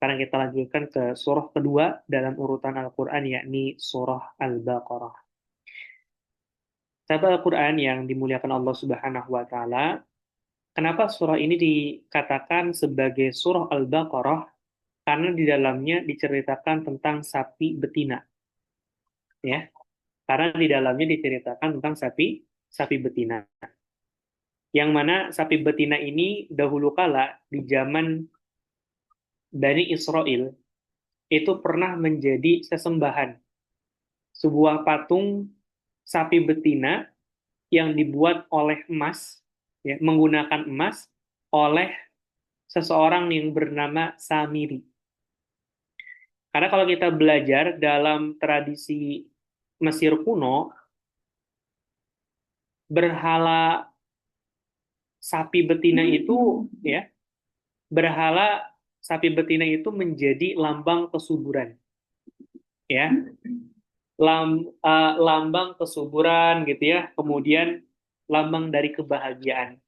Sekarang kita lanjutkan ke surah kedua dalam urutan Al-Quran, yakni surah Al-Baqarah. Sahabat Al-Quran yang dimuliakan Allah Subhanahu wa Ta'ala, kenapa surah ini dikatakan sebagai surah Al-Baqarah? Karena di dalamnya diceritakan tentang sapi betina, ya. Karena di dalamnya diceritakan tentang sapi betina. Yang mana sapi betina ini dahulu kala di zaman Bani Israel itu pernah menjadi sesembahan, sebuah patung sapi betina yang dibuat oleh emas, ya, menggunakan emas oleh seseorang yang bernama Samiri. Karena kalau kita belajar dalam tradisi Mesir kuno, berhala sapi betina itu, ya, berhala sapi betina itu menjadi lambang kesuburan, ya, lambang kesuburan gitu ya, kemudian lambang dari kebahagiaan.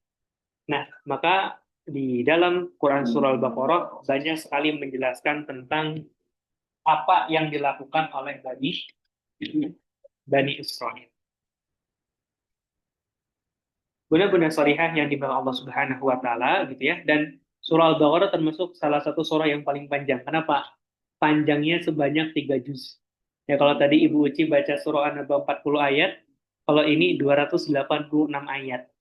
Nah, maka di dalam Quran Surah Al-Baqarah banyak sekali menjelaskan tentang apa yang dilakukan oleh Bani Israel. Benar-benar salihah yang dibawa Allah Subhanahu wa Ta'ala gitu ya. Dan Surah Al-Baqarah termasuk salah satu surah yang paling panjang. Kenapa? Panjangnya sebanyak 3 juz. Ya, kalau tadi Ibu Uci baca surah An-Naba 40 ayat, kalau ini 286 ayat.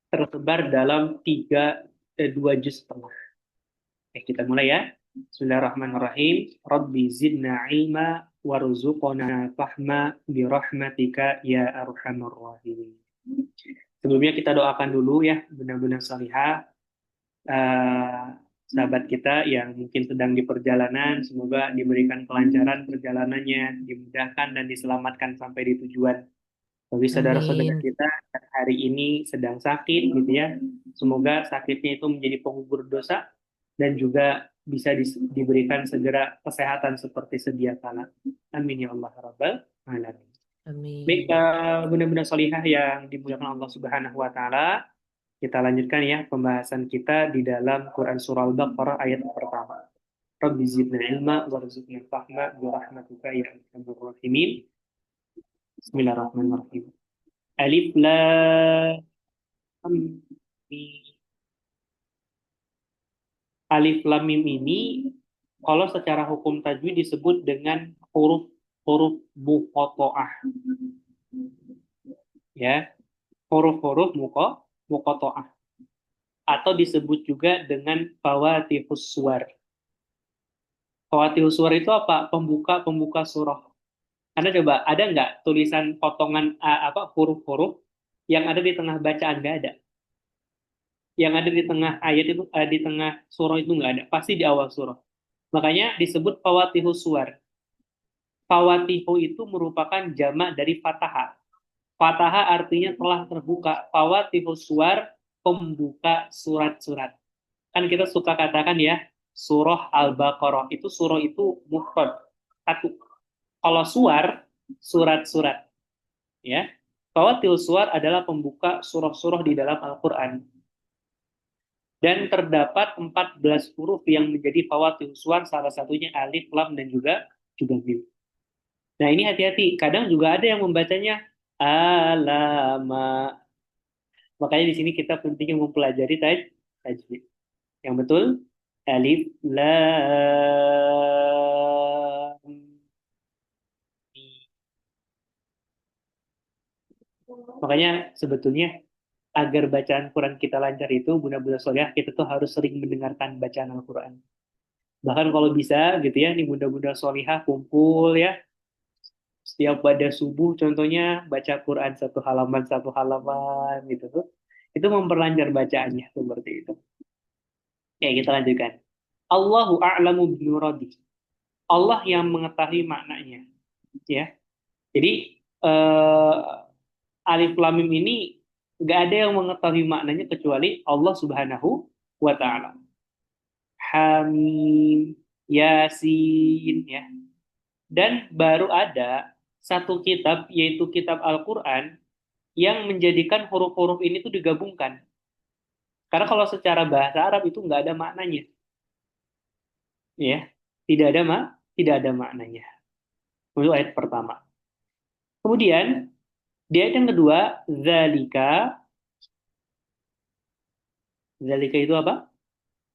Tersebar dalam 2 juz setengah. Kita mulai ya. Bismillahirrahmanirrahim. Rabbi zidna ilma warzuqna fahma birahmatika ya arhamar rahimin. Sebelumnya kita doakan dulu ya, benar-benar salihah eh, sahabat kita yang mungkin sedang di perjalanan, semoga diberikan kelancaran perjalanannya, dimudahkan dan diselamatkan sampai di tujuan. Bagi saudara-saudara Amin. kita yang hari ini sedang sakit gitu ya, semoga sakitnya itu menjadi penggugur dosa dan juga bisa diberikan segera kesehatan seperti sedia kala. Amin ya Allah rabbal alamin. Baik, Amin. benar-benar solihah yang dimuliakan Allah Subhanahu wa Ta'ala. Kita lanjutkan ya pembahasan kita di dalam Quran Surah Al-Baqarah ayat pertama. Rabbi zidna ilma warzuqna fahma birahmatuka ya arhamar rahimin. Bismillahirrahmanirrahim. Alif lam mim. Alif lam mim ini kalau secara hukum tajwid disebut dengan huruf-huruf muqatta'ah, ya. Huruf-huruf muqatta'ah atau disebut juga dengan fawatihus suwar. Fawatihus suwar itu apa? Pembuka surah. Anda coba, ada nggak tulisan potongan huruf-huruf yang ada di tengah bacaan? Nggak ada. Yang ada di tengah ayat itu, di tengah surah itu nggak ada. Pasti di awal surah. Makanya disebut fawatihus suwar. Fawatihu itu merupakan jamak dari fataha. Fataha artinya telah terbuka. Fawatihus suwar, pembuka surat-surat. Kan kita suka katakan ya, surah Al-Baqarah itu surah itu mufrad, satu. Kalau suar, surat-surat, ya. Fawatil suar adalah pembuka surah-surah di dalam Al-Qur'an. Dan terdapat 14 huruf yang menjadi fawatil suar, salah satunya alif, lam dan juga mim. Nah, ini hati-hati. Kadang juga ada yang membacanya alama. Makanya di sini kita pentingnya mempelajari tajwid. Yang betul alif lam mim. Makanya sebetulnya agar bacaan Quran kita lancar itu benar-benar soleh, kita tuh harus sering mendengarkan bacaan Al-Quran. Bahkan kalau bisa gitu ya, nih bunda-bunda solihah kumpul ya, setiap pada subuh contohnya baca Quran satu halaman gitu tuh. Itu memperlancar bacaannya seperti itu. Ya, kita lanjutkan. Allahu a'lamu binuradi. Allah yang mengetahui maknanya. Ya. Jadi eh, alif lam mim ini nggak ada yang mengetahui maknanya kecuali Allah Subhanahu wa taala. Hamim, Yasin ya. Dan baru ada satu kitab yaitu kitab Al-Qur'an yang menjadikan huruf-huruf ini tuh digabungkan. Karena kalau secara bahasa Arab itu nggak ada maknanya. Ya, tidak ada maknanya. Itu ayat pertama. Kemudian di ayat yang kedua, zalika, zalika itu apa?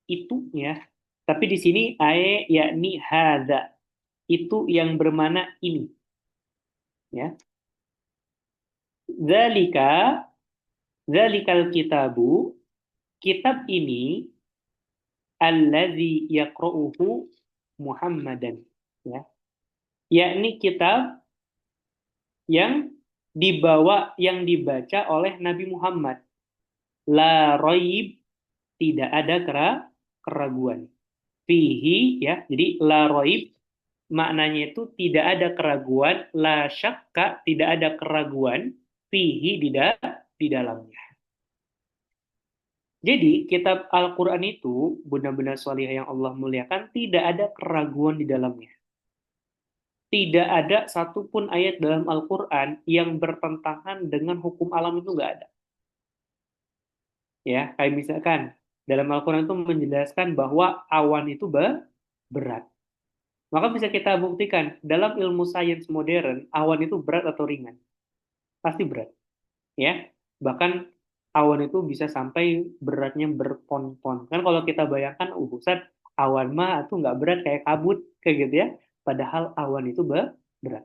Itu ya. Tapi di sini yakni hadza. Itu yang bermana ini, ya. Zalika, zalikal kitabu, kitab ini allazi yaqra'uhu Muhammadan, ya. Yakni kitab yang dibaca oleh Nabi Muhammad. La roib, tidak ada keraguan. Fihi, ya. Jadi la roib maknanya itu tidak ada keraguan, la syakka, tidak ada keraguan, fihi, di dalamnya. Jadi kitab Al-Quran itu benar-benar salihah yang Allah muliakan, tidak ada keraguan di dalamnya. Tidak ada satupun ayat dalam Al-Quran yang bertentangan dengan hukum alam, itu nggak ada. Ya, kayak misalkan dalam Al-Quran itu menjelaskan bahwa awan itu berat. Maka bisa kita buktikan dalam ilmu sains modern, awan itu berat atau ringan? Pasti berat, ya. Bahkan awan itu bisa sampai beratnya berpon-pon. Kan kalau kita bayangkan, Ustaz, awan mah itu nggak berat kayak kabut, kayak gitu ya. Padahal awan itu berat.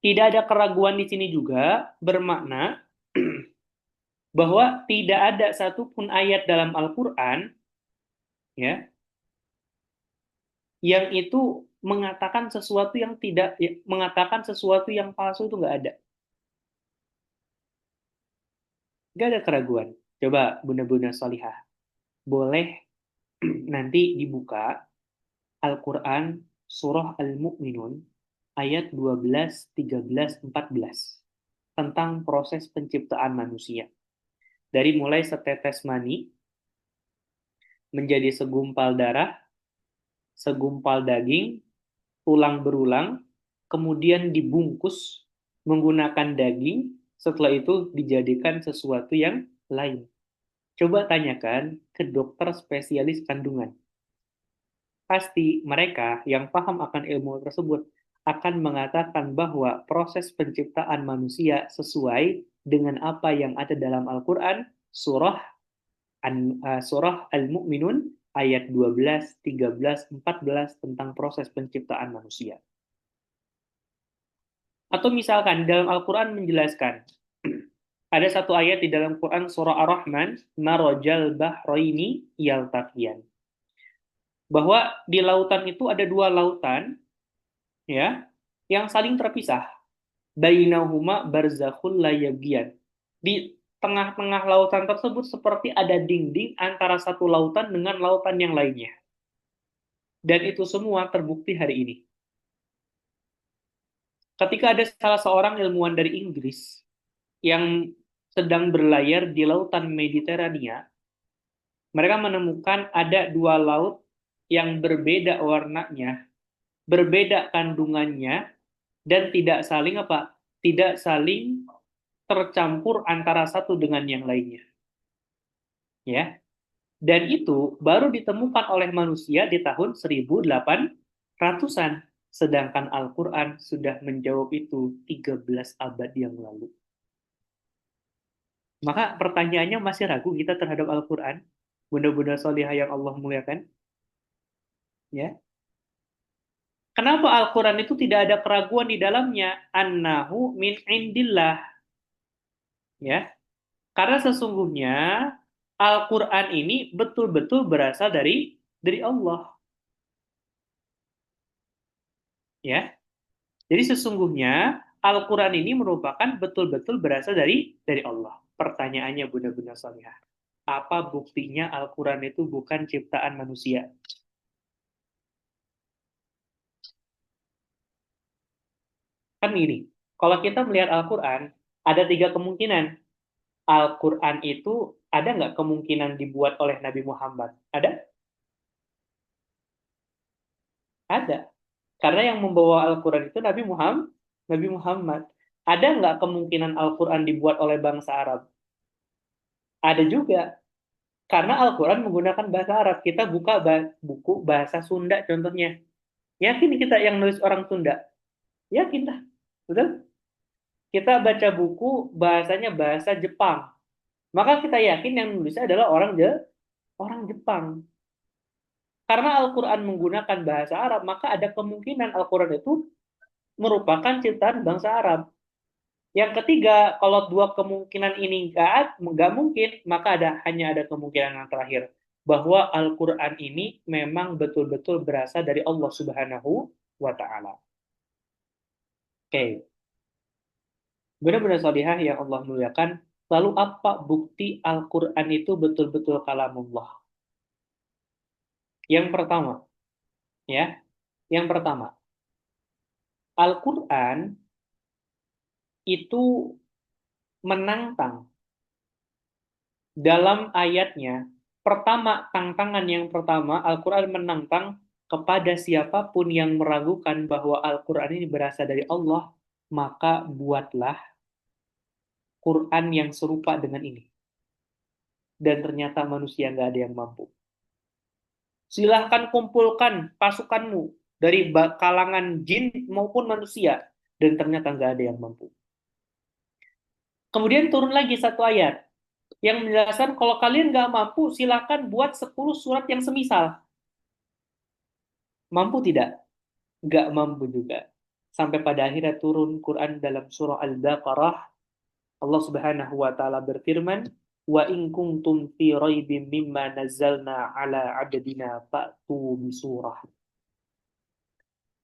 Tidak ada keraguan di sini juga bermakna bahwa tidak ada satupun ayat dalam Al-Quran, ya, yang itu mengatakan sesuatu yang tidak, ya, mengatakan sesuatu yang palsu, itu nggak ada. Nggak ada keraguan. Coba Bunda-Bunda Salihah, boleh nanti dibuka Al-Quran Surah Al-Mu'minun ayat 12, 13, 14 tentang proses penciptaan manusia. Dari mulai setetes mani menjadi segumpal darah, segumpal daging, tulang berulang, kemudian dibungkus menggunakan daging, setelah itu dijadikan sesuatu yang lain. Coba tanyakan ke dokter spesialis kandungan. Pasti mereka yang paham akan ilmu tersebut akan mengatakan bahwa proses penciptaan manusia sesuai dengan apa yang ada dalam Al-Quran, surah Al-Mu'minun, ayat 12, 13, 14 tentang proses penciptaan manusia. Atau misalkan dalam Al-Quran menjelaskan, ada satu ayat di dalam Quran surah Ar-Rahman, marajal bahraini yaltaqiyan. Bahwa di lautan itu ada dua lautan, ya, yang saling terpisah. Bainahuma barzakhul la yabghiyan. Di tengah-tengah lautan tersebut seperti ada dinding antara satu lautan dengan lautan yang lainnya. Dan itu semua terbukti hari ini. Ketika ada salah seorang ilmuwan dari Inggris yang sedang berlayar di lautan Mediterania, mereka menemukan ada dua laut yang berbeda warnanya, berbeda kandungannya, dan tidak saling apa? Tidak saling tercampur antara satu dengan yang lainnya. Ya. Dan itu baru ditemukan oleh manusia di tahun 1800-an. Sedangkan Al-Quran sudah menjawab itu 13 abad yang lalu. Maka pertanyaannya, masih ragu kita terhadap Al-Quran? Bunda-bunda solihah yang Allah muliakan? Ya. Kenapa Al-Quran itu tidak ada keraguan di dalamnya? Annahu min indillah. Ya. Karena sesungguhnya Al-Quran ini betul-betul berasal dari Allah. Ya. Jadi sesungguhnya Al-Quran ini merupakan betul-betul berasal dari Allah. Pertanyaannya Bunda-Bunda Salihah, apa buktinya Al-Quran itu bukan ciptaan manusia? Kan ini, kalau kita melihat Al-Quran, ada tiga kemungkinan. Al-Quran itu ada nggak kemungkinan dibuat oleh Nabi Muhammad? Ada? Ada. Karena yang membawa Al-Quran itu Nabi Muhammad. Nabi Muhammad. Ada nggak kemungkinan Al-Quran dibuat oleh bangsa Arab? Ada juga. Karena Al-Quran menggunakan bahasa Arab. Kita buka buku bahasa Sunda contohnya. Yakin kita yang nulis orang Sunda? Yakin lah. Betul? Kita baca buku bahasanya bahasa Jepang. Maka kita yakin yang nulisnya adalah orang Jepang. Karena Al-Quran menggunakan bahasa Arab, maka ada kemungkinan Al-Quran itu merupakan ciptaan bangsa Arab. Yang ketiga, kalau dua kemungkinan ini nggak mungkin, maka hanya ada kemungkinan yang terakhir, bahwa Al-Quran ini memang betul-betul berasal dari Allah Subhanahu wa Ta'ala. Oke, benar-benar salihah yang Allah muliakan. Lalu apa bukti Al-Quran itu betul-betul kalamullah? Yang pertama, ya, yang pertama, Al-Quran itu menantang dalam ayatnya. Pertama, tantangan yang pertama, Al-Quran menantang kepada siapapun yang meragukan bahwa Al-Quran ini berasal dari Allah, maka buatlah Quran yang serupa dengan ini. Dan ternyata manusia nggak ada yang mampu. Silahkan kumpulkan pasukanmu dari kalangan jin maupun manusia, dan ternyata nggak ada yang mampu. Kemudian turun lagi satu ayat yang menjelaskan kalau kalian nggak mampu, silahkan buat 10 surat yang semisal. Mampu tidak? Nggak mampu juga. Sampai pada akhirnya turun Quran dalam surah Al-Baqarah. Allah Subhanahu wa taala berfirman, "Wa in kuntum fi raibim mimma nazzalna ala 'abdina fa'tu bi surah."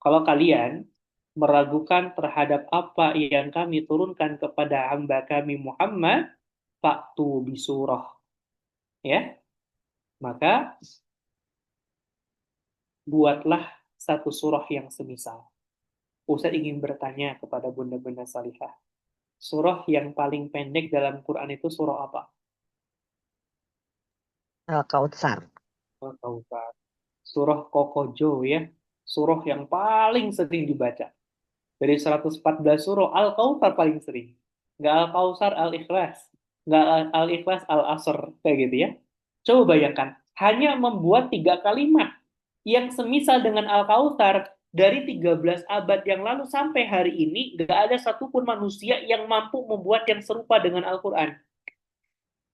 Kalau kalian meragukan terhadap apa yang kami turunkan kepada hamba kami Muhammad, fa'tu bi surah. Ya, maka buatlah satu surah yang semisal. Ustaz ingin bertanya kepada bunda-bunda salihah. Surah yang paling pendek dalam Quran itu surah apa? Kautsar. Oh, tahu kan. Surah Kokojo ya. Surah yang paling sering dibaca. Dari 114 surah, Al-Kautsar paling sering. Nggak Al-Kautsar, Al-Ikhlas. Nggak Al-Ikhlas, Al-Asr. Kayak gitu ya. Coba bayangkan. Hanya membuat 3 kalimat yang semisal dengan Al-Kautsar dari 13 abad yang lalu sampai hari ini, nggak ada satupun manusia yang mampu membuat yang serupa dengan Al-Quran.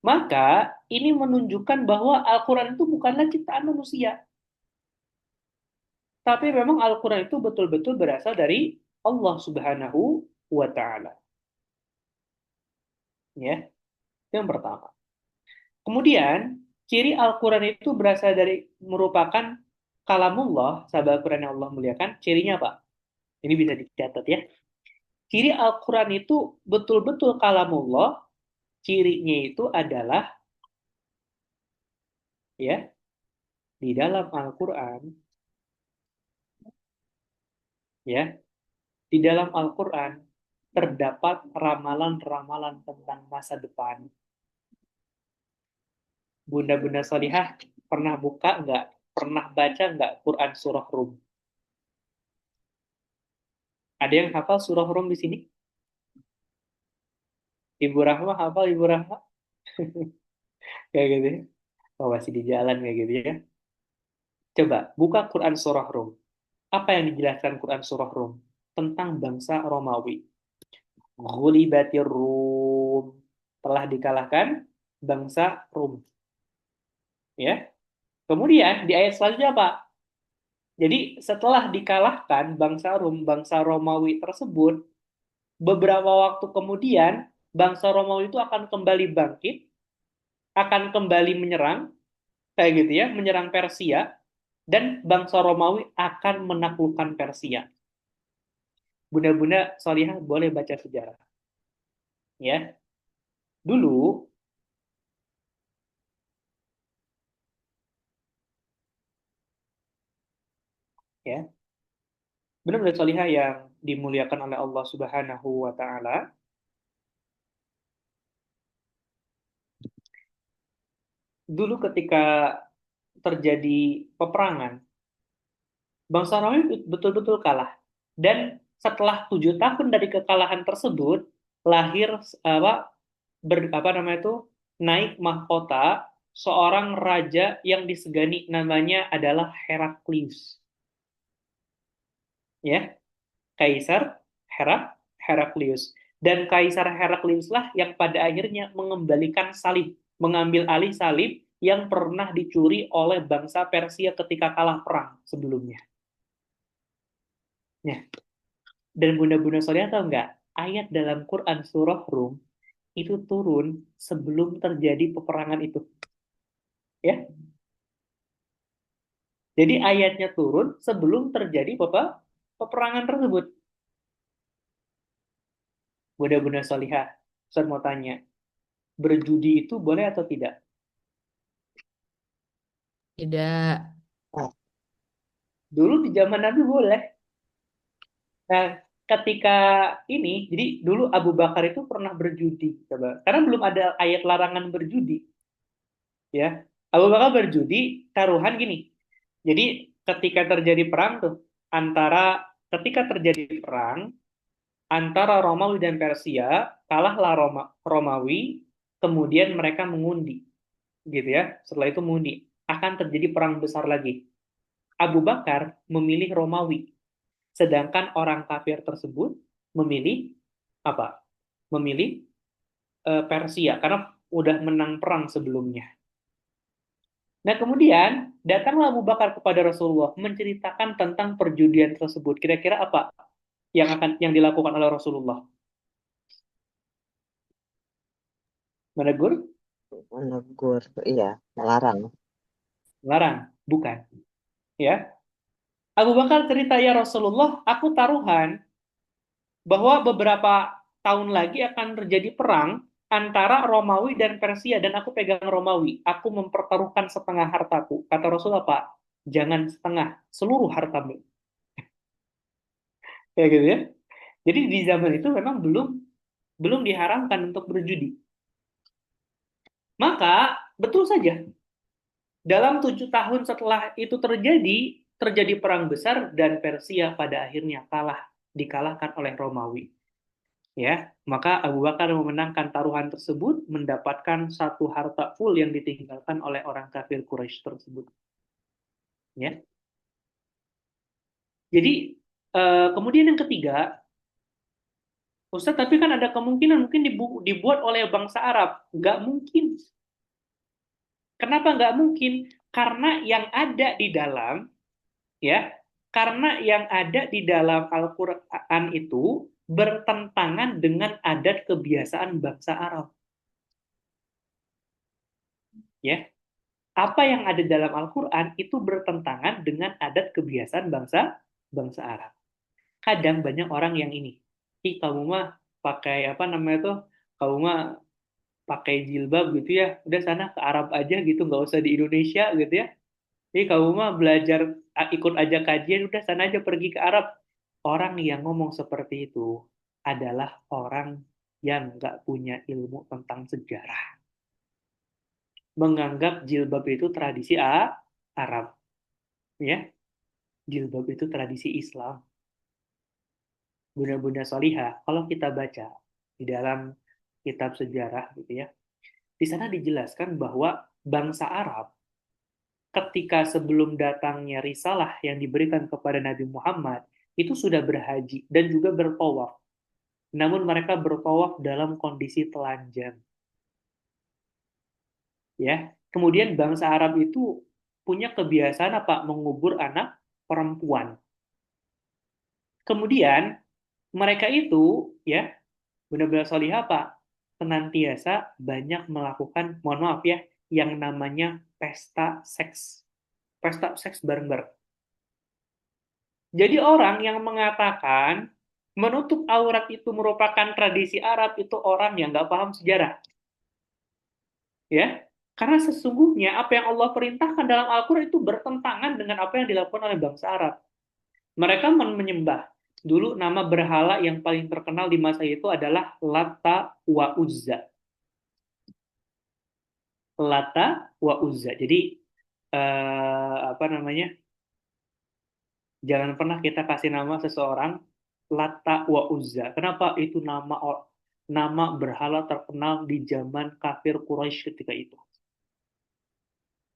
Maka ini menunjukkan bahwa Al-Quran itu bukanlah ciptaan manusia. Tapi memang Al-Quran itu betul-betul berasal dari Allah Subhanahu wa Ta'ala. Ya, yang pertama. Kemudian, ciri Al-Quran itu berasal dari merupakan kalamullah, sahabat Al-Quran yang Allah muliakan, cirinya apa? Ini bisa dicatat ya. Ciri Al-Quran itu betul-betul kalamullah, cirinya itu adalah ya, di dalam Al-Quran ya, di dalam Al-Quran terdapat ramalan-ramalan tentang masa depan. Bunda-bunda solihah pernah buka nggak? Pernah baca nggak Quran surah Rum? Ada yang hafal surah Rum di sini? Ibu Rahma hafal Ibu Rahma? Kayak gitu ya. Oh, masih di jalan kayak gitu ya. Coba buka Quran surah Rum. Apa yang dijelaskan Quran surah Rum? Tentang bangsa Romawi. Ghulibatir Rum. Telah dikalahkan bangsa Rum. Ya. Kemudian di ayat selanjutnya apa? Jadi setelah dikalahkan bangsa Rum, bangsa Romawi tersebut, beberapa waktu kemudian bangsa Romawi itu akan kembali bangkit, akan kembali menyerang, kayak gitu ya, menyerang Persia, dan bangsa Romawi akan menaklukkan Persia. Bunda-bunda solihah boleh baca sejarah. Ya, dulu ya, benar-benar solihah yang dimuliakan oleh Allah Subhanahu wa Ta'ala. Dulu ketika terjadi peperangan, bangsa Romawi betul-betul kalah. Dan setelah 7 tahun dari kekalahan tersebut, lahir apa apa namanya itu naik mahkota seorang raja yang disegani, namanya adalah Heraklius. Ya, Kaisar Heraklius. Dan Kaisar Heraklius lah yang pada akhirnya mengembalikan salib, mengambil alih salib yang pernah dicuri oleh bangsa Persia ketika kalah perang sebelumnya. Ya. Dan Bunda-Bunda Solia tahu nggak? Ayat dalam Quran surah Rum itu turun sebelum terjadi peperangan itu. Ya, jadi ayatnya turun sebelum terjadi peperangan tersebut. Bunda-Bunda Solihah, saya mau tanya, berjudi itu boleh atau tidak? Tidak. Oh, Dulu di zaman Nabi boleh. Nah, ketika ini, jadi dulu Abu Bakar itu pernah berjudi, coba. Karena belum ada ayat larangan berjudi, ya. Abu Bakar berjudi, taruhan gini. Jadi ketika terjadi perang tuh ketika terjadi perang antara Romawi dan Persia, kalahlah Romawi, kemudian mereka mengundi, gitu ya. Setelah itu mengundi, akan terjadi perang besar lagi. Abu Bakar memilih Romawi, sedangkan orang kafir tersebut memilih apa? Memilih Persia karena udah menang perang sebelumnya. Nah, kemudian datanglah Abu Bakar kepada Rasulullah menceritakan tentang perjudian tersebut. Kira-kira apa yang dilakukan oleh Rasulullah? Menegur? menegur, iya, melarang. Melarang? Bukan. Ya. Abu Bakar cerita, ya Rasulullah, aku taruhan bahwa beberapa tahun lagi akan terjadi perang antara Romawi dan Persia dan aku pegang Romawi. Aku mempertaruhkan setengah hartaku. Kata Rasul apa? Jangan setengah, seluruh hartamu. Kayak gitu ya. Jadi di zaman itu memang belum belum diharamkan untuk berjudi. Maka betul saja dalam 7 tahun setelah itu terjadi perang besar dan Persia pada akhirnya dikalahkan oleh Romawi. Ya, maka Abu Bakar memenangkan taruhan tersebut, mendapatkan satu harta full yang ditinggalkan oleh orang kafir Quraisy tersebut. Ya, jadi kemudian yang ketiga, Ustaz, tapi kan ada kemungkinan mungkin dibuat oleh bangsa Arab. Nggak mungkin. Kenapa nggak mungkin? Karena yang ada di dalam, ya, karena yang ada di dalam Al-Quran itu bertentangan dengan adat kebiasaan bangsa Arab. Ya, apa yang ada dalam Al-Quran itu bertentangan dengan adat kebiasaan bangsa bangsa Arab. Kadang banyak orang yang ini, kamu mah pakai apa namanya tuh, kamu mah pakai jilbab gitu ya, udah sana ke Arab aja gitu, nggak usah di Indonesia gitu ya. Jadi kamu mah belajar ikut aja kajian, udah sana aja pergi ke Arab. Orang yang ngomong seperti itu adalah orang yang nggak punya ilmu tentang sejarah. Menganggap jilbab itu tradisi Arab, ya. Jilbab itu tradisi Islam. Bunda-bunda Solihah, kalau kita baca di dalam kitab sejarah gitu ya, di sana dijelaskan bahwa bangsa Arab ketika sebelum datangnya risalah yang diberikan kepada Nabi Muhammad itu sudah berhaji dan juga bertawaf. Namun mereka bertawaf dalam kondisi telanjang. Ya, kemudian bangsa Arab itu punya kebiasaan apa? Mengubur anak perempuan. Kemudian mereka itu ya benar-benar solihah apa? Senantiasa banyak melakukan, mohon maaf ya, yang namanya pesta seks. Pesta seks bareng-bareng. Jadi orang yang mengatakan menutup aurat itu merupakan tradisi Arab itu orang yang nggak paham sejarah. Ya, karena sesungguhnya apa yang Allah perintahkan dalam Al-Quran itu bertentangan dengan apa yang dilakukan oleh bangsa Arab. Mereka menyembah. Dulu nama berhala yang paling terkenal di masa itu adalah Lata wa Uzza. Lata wa Uzza. Jadi apa namanya? Jangan pernah kita kasih nama seseorang Lata wa Uzza. Kenapa? Itu nama berhala terkenal di zaman kafir Quraisy ketika itu.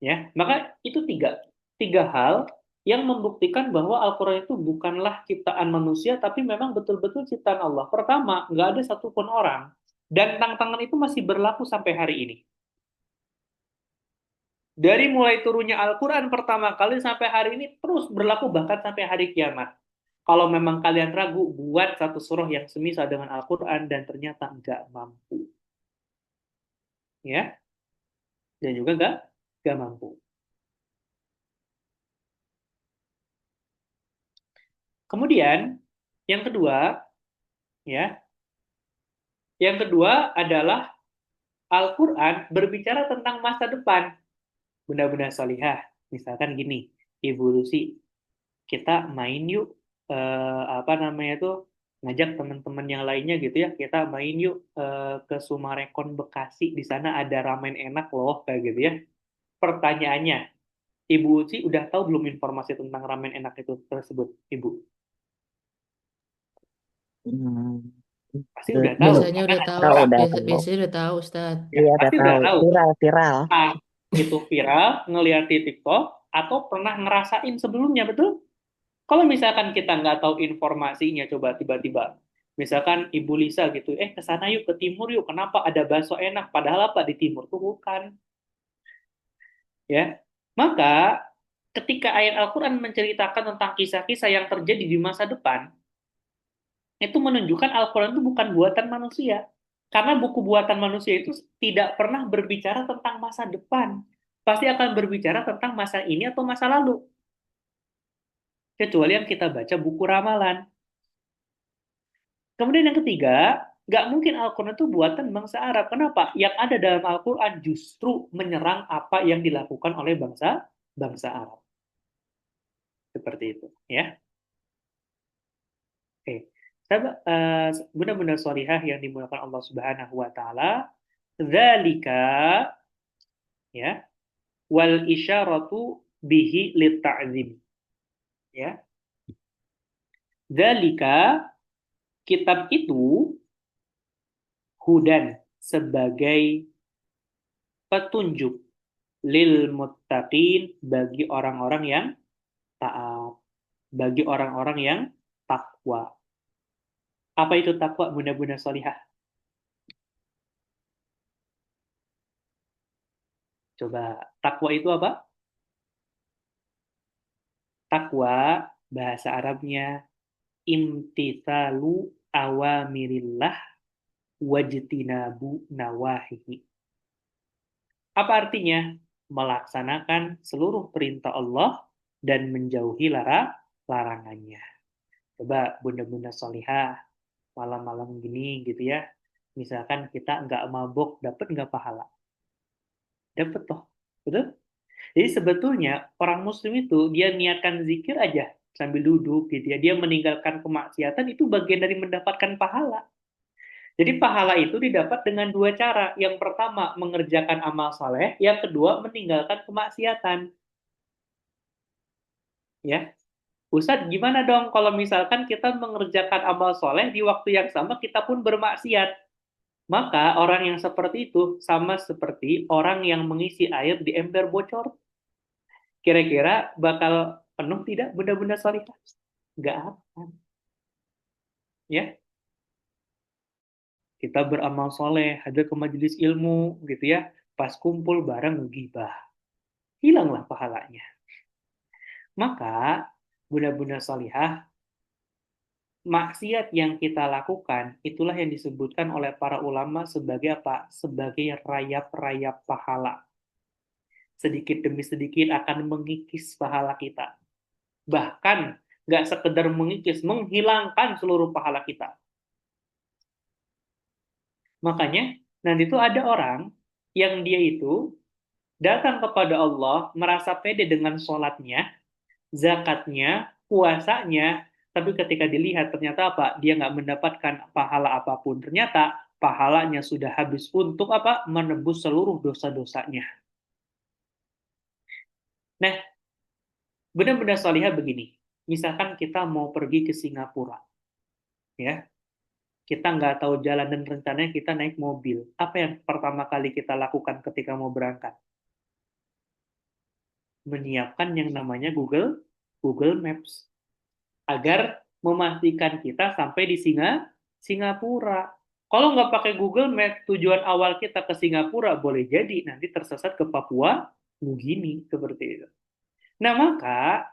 Ya, maka itu tiga hal yang membuktikan bahwa Al-Quran itu bukanlah ciptaan manusia, tapi memang betul-betul ciptaan Allah. Pertama, nggak ada satupun orang, dan tantangan itu masih berlaku sampai hari ini. Dari mulai turunnya Al-Quran pertama kali sampai hari ini terus berlaku bahkan sampai hari kiamat. Kalau memang kalian ragu, buat satu surah yang semisal dengan Al-Quran dan ternyata nggak mampu. Ya, dan juga nggak mampu. Kemudian, yang kedua, ya, yang kedua adalah Al-Quran berbicara tentang masa depan. Bunda-bunda salihah, misalkan gini, Ibu Lucy, kita main yuk, apa namanya tuh, ngajak teman-teman yang lainnya gitu ya, kita main yuk ke Sumarekon Bekasi, di sana ada ramen enak loh, kayak gitu ya. Pertanyaannya, Ibu Lucy udah tahu belum informasi tentang ramen enak itu tersebut, Ibu? Hmm. Pasti udah tahu, Belum. Biasanya karena udah ada tahu, Tahu, orang. udah tahu. biasanya udah tahu, Ustaz. Ya, Iya, udah pasti udah tahu. tahu. Viral, viral. Itu viral, ngeliat di TikTok, atau pernah ngerasain sebelumnya, betul? Kalau misalkan kita nggak tahu informasinya, coba tiba-tiba, misalkan Ibu Lisa gitu, ke sana yuk, ke timur yuk, kenapa ada bakso enak, padahal apa di timur tuh bukan, ya. Maka ketika ayat Al-Quran menceritakan tentang kisah-kisah yang terjadi di masa depan, itu menunjukkan Al-Quran itu bukan buatan manusia. Karena buku buatan manusia itu tidak pernah berbicara tentang masa depan. Pasti akan berbicara tentang masa ini atau masa lalu. Kecuali yang kita baca buku ramalan. Kemudian yang ketiga, nggak mungkin Al-Quran itu buatan bangsa Arab. Kenapa? Yang ada dalam Al-Quran justru menyerang apa yang dilakukan oleh bangsa bangsa Arab. Seperti itu, ya. Oke. Sahabat, benar-benar solihah yang dimulakan Allah Subhanahu wa taala, dzalika, ya, wal isyaratu bihi lit ta'zim, ya. Dzalika, kitab itu hudan, sebagai petunjuk, lil muttaqin, bagi orang-orang yang taat, bagi orang-orang yang takwa. Apa itu takwa, bunda-bunda solihah? Coba, takwa itu apa? Takwa bahasa Arabnya imtithalu awamirillah wajtinabu nawahihi. Apa artinya? Melaksanakan seluruh perintah Allah dan menjauhi larangannya. Coba bunda-bunda solihah, malam-malam gini gitu ya, misalkan kita nggak mabok, dapat nggak pahala? Dapat toh, betul? Jadi sebetulnya orang muslim itu dia niatkan zikir aja sambil duduk gitu ya, dia meninggalkan kemaksiatan, itu bagian dari mendapatkan pahala. Jadi pahala itu didapat dengan dua cara. Yang pertama mengerjakan amal soleh, yang kedua meninggalkan kemaksiatan. Ya, Ustadz, gimana dong kalau misalkan kita mengerjakan amal soleh di waktu yang sama kita pun bermaksiat? Maka orang yang seperti itu sama seperti orang yang mengisi air di ember bocor. Kira-kira bakal penuh tidak benda-benda solihah? Nggak akan. Ya, kita beramal soleh, hadir ke majelis ilmu, gitu ya. Pas kumpul bareng gibah, hilanglah pahalanya. Maka bunda-bunda solihah, maksiat yang kita lakukan itulah yang disebutkan oleh para ulama sebagai apa? Sebagai rayap-rayap pahala. Sedikit demi sedikit akan mengikis pahala kita. Bahkan nggak sekedar mengikis, menghilangkan seluruh pahala kita. Makanya nanti itu ada orang yang dia itu datang kepada Allah merasa pede dengan sholatnya, zakatnya, puasanya, tapi ketika dilihat ternyata apa? Dia nggak mendapatkan pahala apapun. Ternyata pahalanya sudah habis untuk apa? Menebus seluruh dosa-dosanya. Nah, benar-benar salihah begini. Misalkan kita mau pergi ke Singapura, ya, kita nggak tahu jalan dan rencananya kita naik mobil. Apa yang pertama kali kita lakukan ketika mau berangkat? menyiapkan yang namanya Google Maps agar memastikan kita sampai di Singapura. Kalau nggak pakai Google Maps, tujuan awal kita ke Singapura boleh jadi nanti tersesat ke Papua Nugini seperti itu. Nah, maka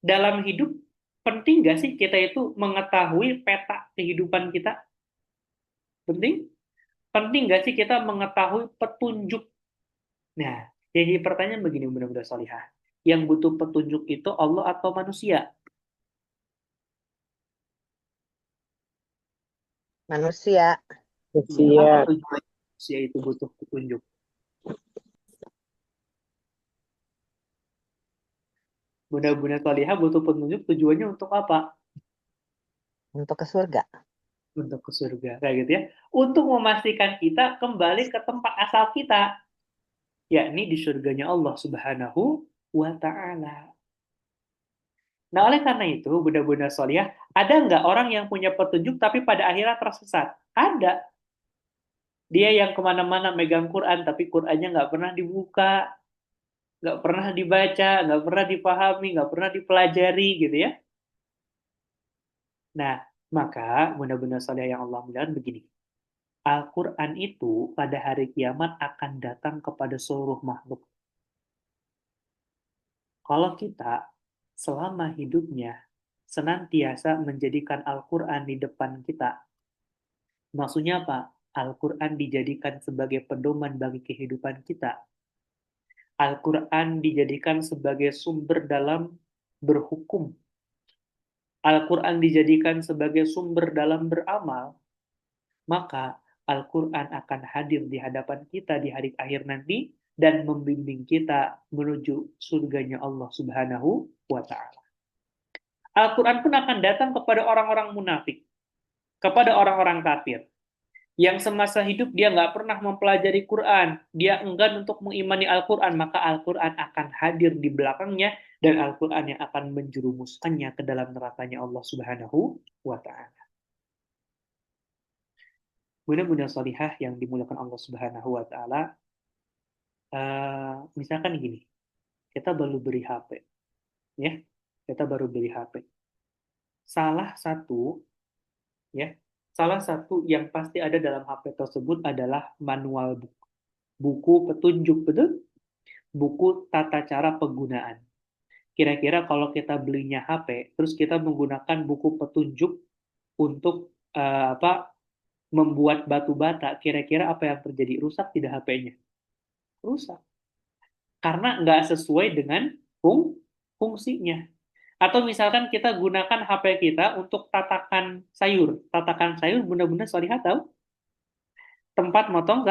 dalam hidup penting nggak sih kita itu mengetahui peta kehidupan kita? Penting? Penting nggak sih kita mengetahui petunjuk? Nah, jadi pertanyaan begini benar-benar solihah. Yang butuh petunjuk itu Allah atau manusia? Manusia. Ya, apa Siap. tujuan manusia itu butuh petunjuk? Benar-benar solihah butuh petunjuk tujuannya untuk apa? Untuk ke surga. Untuk ke surga, kayak gitu ya. Untuk memastikan kita kembali ke tempat asal kita, yakni di surganya Allah Subhanahu wa Ta'ala. Nah, oleh karena itu, benar-benar solihah, ada nggak orang yang punya petunjuk tapi pada akhirnya tersesat? Ada. Dia yang kemana-mana megang Quran, tapi Qurannya nggak pernah dibuka, nggak pernah dibaca, nggak pernah dipahami, nggak pernah dipelajari, gitu ya. Nah, maka benar-benar solihah yang Allah bilang begini. Al-Quran itu pada hari kiamat akan datang kepada seluruh makhluk. Kalau kita selama hidupnya senantiasa menjadikan Al-Quran di depan kita, maksudnya apa? Al-Quran dijadikan sebagai pedoman bagi kehidupan kita. Al-Quran dijadikan sebagai sumber dalam berhukum. Al-Quran dijadikan sebagai sumber dalam beramal. Maka Al-Quran akan hadir di hadapan kita di hari akhir nanti dan membimbing kita menuju surganya Allah Subhanahu wa Ta'ala. Al-Quran pun akan datang kepada orang-orang munafik, kepada orang-orang kafir, yang semasa hidup dia nggak pernah mempelajari Quran, dia enggan untuk mengimani Al-Quran, maka Al-Quran akan hadir di belakangnya dan Al-Quran yang akan menjerumuskannya ke dalam nerakanya Allah Subhanahu wa Ta'ala. Benar-benar salihah yang dimuliakan Allah Subhanahu wa Ta'ala. Misalkan gini, kita baru beli HP, ya, kita baru beli HP. Salah satu, ya, salah satu yang pasti ada dalam HP tersebut adalah manual buku, buku petunjuk, betul? Buku tata cara penggunaan. Kira-kira kalau kita belinya HP, terus kita menggunakan buku petunjuk untuk membuat batu bata, kira-kira apa yang terjadi? Rusak tidak HP-nya? Rusak. Karena nggak sesuai dengan fungsinya. Atau misalkan kita gunakan HP kita untuk tatakan sayur. Tatakan sayur benar-benar solihah tahu? Tempat motong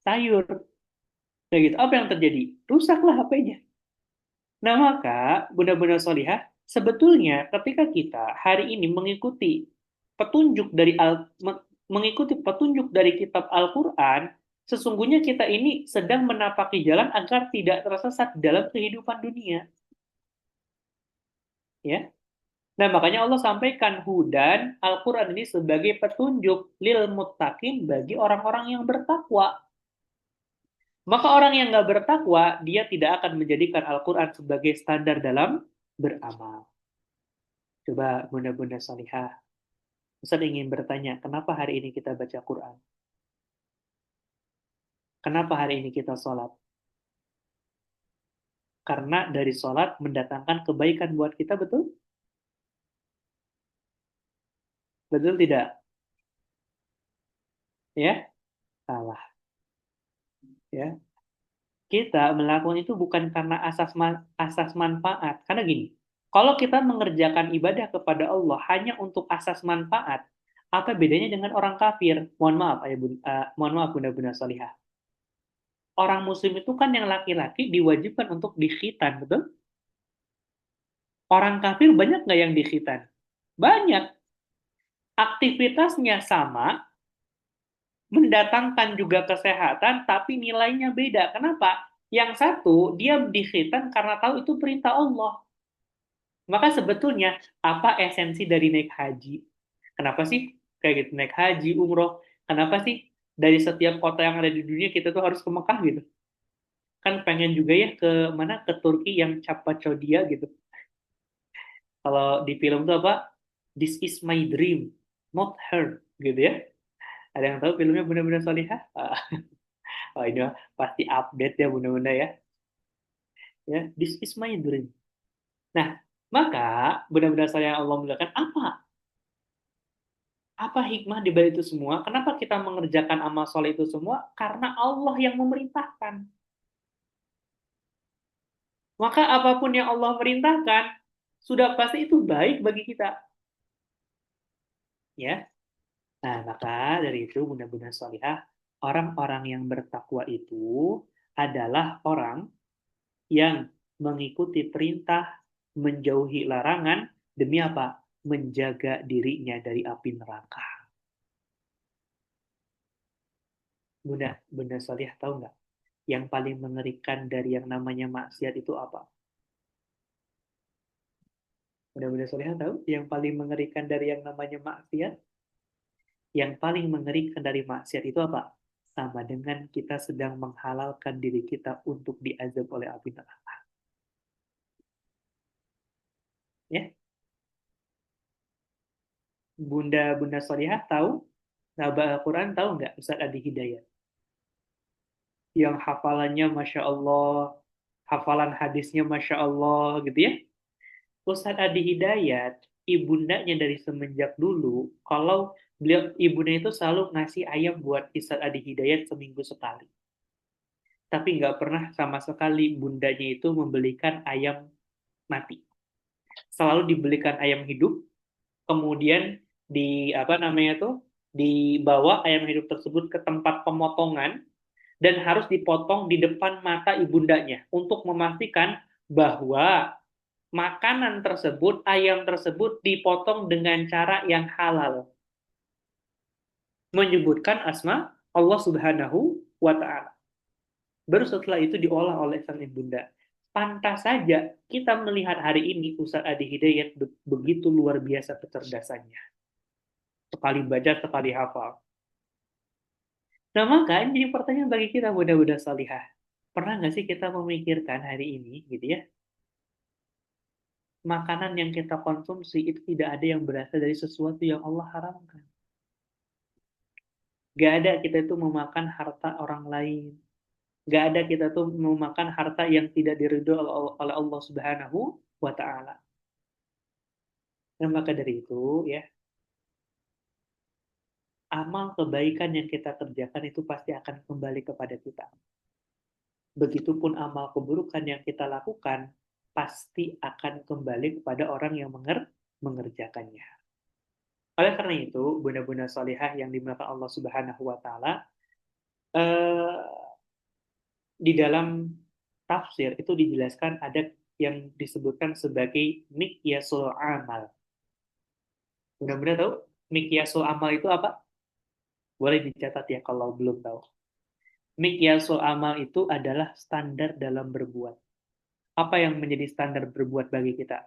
sayur. Kayak gitu. Apa yang terjadi? Rusaklah HP-nya. Nah, maka benar-benar solihah, sebetulnya ketika kita hari ini petunjuk dari mengikuti petunjuk dari kitab Al-Quran, sesungguhnya kita ini sedang menapaki jalan agar tidak tersesat dalam kehidupan dunia. Ya. Nah, makanya Allah sampaikan hudan Al-Quran ini sebagai petunjuk lil muttaqin bagi orang-orang yang bertakwa. Maka orang yang nggak bertakwa, dia tidak akan menjadikan Al-Quran sebagai standar dalam beramal. Coba bunda-bunda salihah. Ustaz ingin bertanya, kenapa hari ini kita baca Quran? Kenapa hari ini kita sholat? Karena dari sholat mendatangkan kebaikan buat kita, betul? Betul tidak? Ya? Salah. Ya. Kita melakukan itu bukan karena asas manfaat. Karena gini, kalau kita mengerjakan ibadah kepada Allah hanya untuk asas manfaat, apa bedanya dengan orang kafir? Mohon maaf, mohon maaf bunda-bunda salihah. Orang muslim itu kan yang laki-laki diwajibkan untuk dikhitan, betul? Orang kafir banyak nggak yang dikhitan? Banyak. Aktivitasnya sama, mendatangkan juga kesehatan, tapi nilainya beda. Kenapa? Yang satu, dia dikhitan karena tahu itu perintah Allah. Maka sebetulnya apa esensi dari naik haji? Kenapa sih kayak gitu naik haji, umroh? Kenapa sih dari setiap kota yang ada di dunia kita tuh harus ke Mekah gitu? Kan pengen juga ya ke mana, ke Turki yang Cappadocia gitu. Kalau di film tuh apa? This is my dream, not her, gitu ya. Ada yang tahu filmnya Bunda-Bunda Solihah? Oh, ini mah pasti update ya Bunda-Bunda ya. Ya, this is my dream. Nah, maka Bunda-Bunda Solihah Allah muliakan, apa? Apa hikmah di balik itu semua? Kenapa kita mengerjakan amal soleh itu semua? Karena Allah yang memerintahkan. Maka apapun yang Allah merintahkan, sudah pasti itu baik bagi kita. Ya. Nah, maka dari itu Bunda-Bunda Solihah, orang-orang yang bertakwa itu adalah orang yang mengikuti perintah, menjauhi larangan, demi apa? Menjaga dirinya dari api neraka. Bunda, Bunda Solihah tahu nggak? Yang paling mengerikan dari yang namanya maksiat itu apa? Bunda-Bunda Solihah tahu? Yang paling mengerikan dari yang namanya maksiat? Yang paling mengerikan dari maksiat itu apa? Sama dengan kita sedang menghalalkan diri kita untuk diazab oleh api neraka. Ya, Bunda Solihah tahu, sahabat Al-Quran tahu nggak Ustaz Adi Hidayat? Yang hafalannya Masya Allah, hafalan hadisnya Masya Allah gitu ya. Ustaz Adi Hidayat, ibundanya dari semenjak dulu, kalau beliau ibunya itu selalu ngasih ayam buat Ustaz Adi Hidayat seminggu sekali. Tapi nggak pernah sama sekali bundanya itu membelikan ayam mati. Selalu dibelikan ayam hidup, kemudian di apa namanya tuh, dibawa ayam hidup tersebut ke tempat pemotongan dan harus dipotong di depan mata ibundanya untuk memastikan bahwa makanan tersebut, ayam tersebut dipotong dengan cara yang halal. Menyebutkan asma Allah Subhanahu wa Ta'ala. Baru setelah itu diolah oleh sang ibunda. Pantas saja kita melihat hari ini Ustaz Adi Hidayat begitu luar biasa kecerdasannya. Sekali baca, sekali hafal. Nah, maka ini jadi pertanyaan bagi kita mudah-mudahan salihah. Pernah nggak sih kita memikirkan hari ini, gitu ya, makanan yang kita konsumsi itu tidak ada yang berasal dari sesuatu yang Allah haramkan. Gak ada kita itu memakan harta orang lain. Gak ada kita tuh memakan harta yang tidak diridhoi oleh Allah Subhanahu wa Ta'ala. Dan maka dari itu, ya, amal kebaikan yang kita kerjakan itu pasti akan kembali kepada kita. Begitupun amal keburukan yang kita lakukan pasti akan kembali kepada orang yang mengerjakannya. Oleh karena itu, bunda-bunda salihah yang dimuliakan Allah Subhanahu wa taala, di dalam tafsir itu dijelaskan ada yang disebutkan sebagai mikyasul amal. Bunda-bunda tahu mikyasul amal itu apa? Boleh dicatat ya kalau belum tahu. Mikyasul amal itu adalah standar dalam berbuat. Apa yang menjadi standar berbuat bagi kita?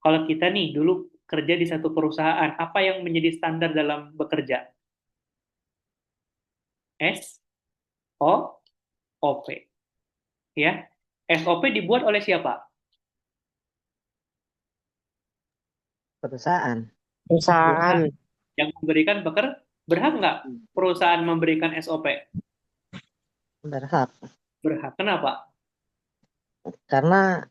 Kalau kita nih dulu kerja di satu perusahaan, apa yang menjadi standar dalam bekerja? SOP. Ya. SOP dibuat oleh siapa? Perusahaan. Perusahaan. Perusahaan. Yang memberikan berhak nggak perusahaan memberikan SOP? Berhak. Berhak. Kenapa? Karena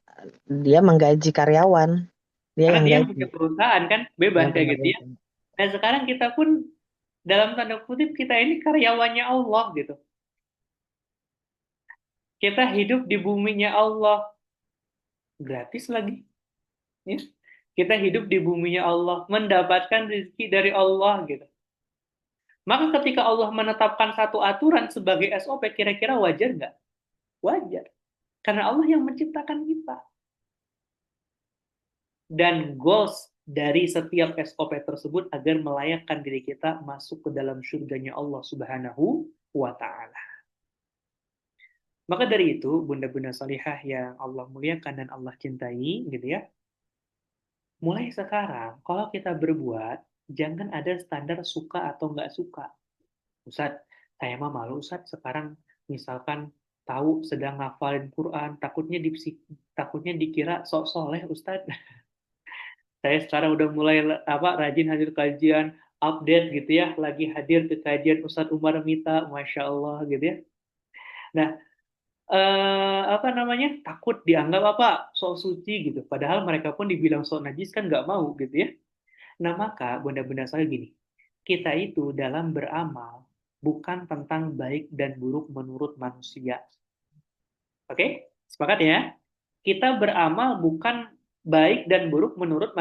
dia menggaji karyawan. Dia Karena yang dia gaji. punya perusahaan kan, bebas Yang kayak punya gitu ya. perusahaan. Nah sekarang kita pun dalam tanda kutip kita ini karyawannya Allah gitu. Kita hidup di buminya Allah, gratis lagi. Ya. Kita hidup di buminya Allah, mendapatkan rezeki dari Allah gitu. Maka ketika Allah menetapkan satu aturan sebagai SOP, kira-kira wajar nggak? Wajar. Karena Allah yang menciptakan kita. Dan goals dari setiap SOP tersebut agar melayakkan diri kita masuk ke dalam surganya Allah Subhanahu wa Ta'ala. Maka dari itu, bunda-bunda salihah yang Allah muliakan dan Allah cintai, gitu ya, mulai sekarang, kalau kita berbuat, jangan ada standar suka atau nggak suka. Ustadz, saya mah malu Ustadz, sekarang misalkan tahu sedang ngafalin Quran, takutnya dikira sok soleh Ustadz. Saya sekarang udah mulai rajin hadir kajian, update gitu ya, lagi hadir ke kajian Ustadz Umar Mita, Masya Allah gitu ya. Nah, apa namanya, takut dianggap apa sok suci gitu. Padahal mereka pun dibilang sok najis kan nggak mau gitu ya. Nah maka bunda-bunda saya gini, kita itu dalam beramal bukan tentang baik dan buruk menurut manusia. Oke, sepakat ya? Kita beramal bukan baik dan buruk menurut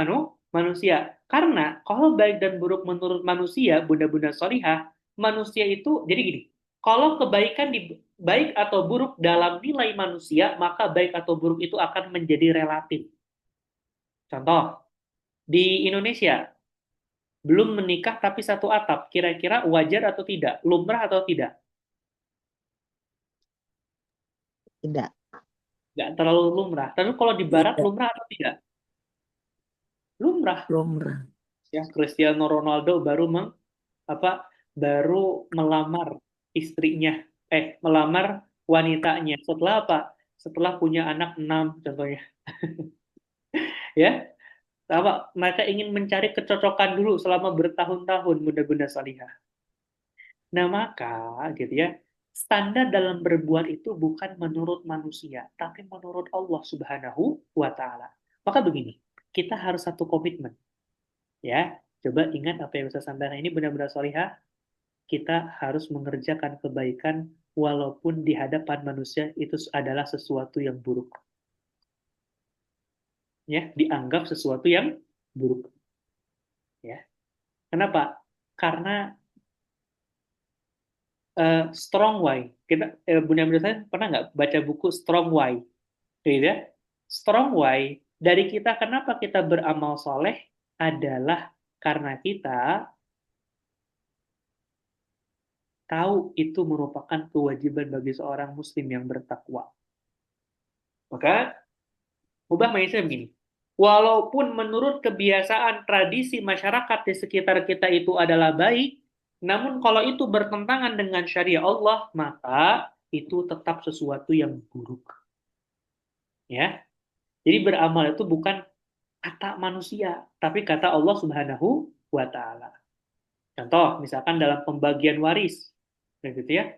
manusia. Karena kalau baik dan buruk menurut manusia, bunda-bunda solihah, manusia itu, jadi gini, kalau kebaikan baik atau buruk dalam nilai manusia, maka baik atau buruk itu akan menjadi relatif. Contoh, di Indonesia, belum menikah tapi satu atap, kira-kira wajar atau tidak? Lumrah atau tidak? Tidak, Nggak terlalu lumrah. Tapi kalau di barat Tidak, lumrah atau tidak? Lumrah. lumrah. Ya, Cristiano Ronaldo apa baru melamar istrinya, melamar wanitanya. Setelah apa? Setelah punya anak 6 contohnya. Ya, apa? Mereka ingin mencari kecocokan dulu selama bertahun-tahun bunda-bunda salihah. Nah, maka gitu ya, standar dalam berbuat itu bukan menurut manusia, tapi menurut Allah Subhanahu wa taala. Maka begini, kita harus satu komitmen, ya. Coba ingat apa yang saya sampaikan ini benar-benar salihah, kita harus mengerjakan kebaikan walaupun di hadapan manusia itu adalah sesuatu yang buruk. Ya, dianggap sesuatu yang buruk. Ya. Kenapa? Karena strong why. Kita Bunda-bunda saya pernah nggak baca buku Strong Why? Gitu ya. Strong why dari kita kenapa kita beramal soleh adalah karena kita tahu itu merupakan kewajiban bagi seorang muslim yang bertakwa. Maka ubah mindset begini. Walaupun menurut kebiasaan tradisi masyarakat di sekitar kita itu adalah baik, namun kalau itu bertentangan dengan syariat Allah, maka itu tetap sesuatu yang buruk. Ya. Jadi beramal itu bukan kata manusia, tapi kata Allah Subhanahu wa taala. Contoh, misalkan dalam pembagian waris. Gitu ya.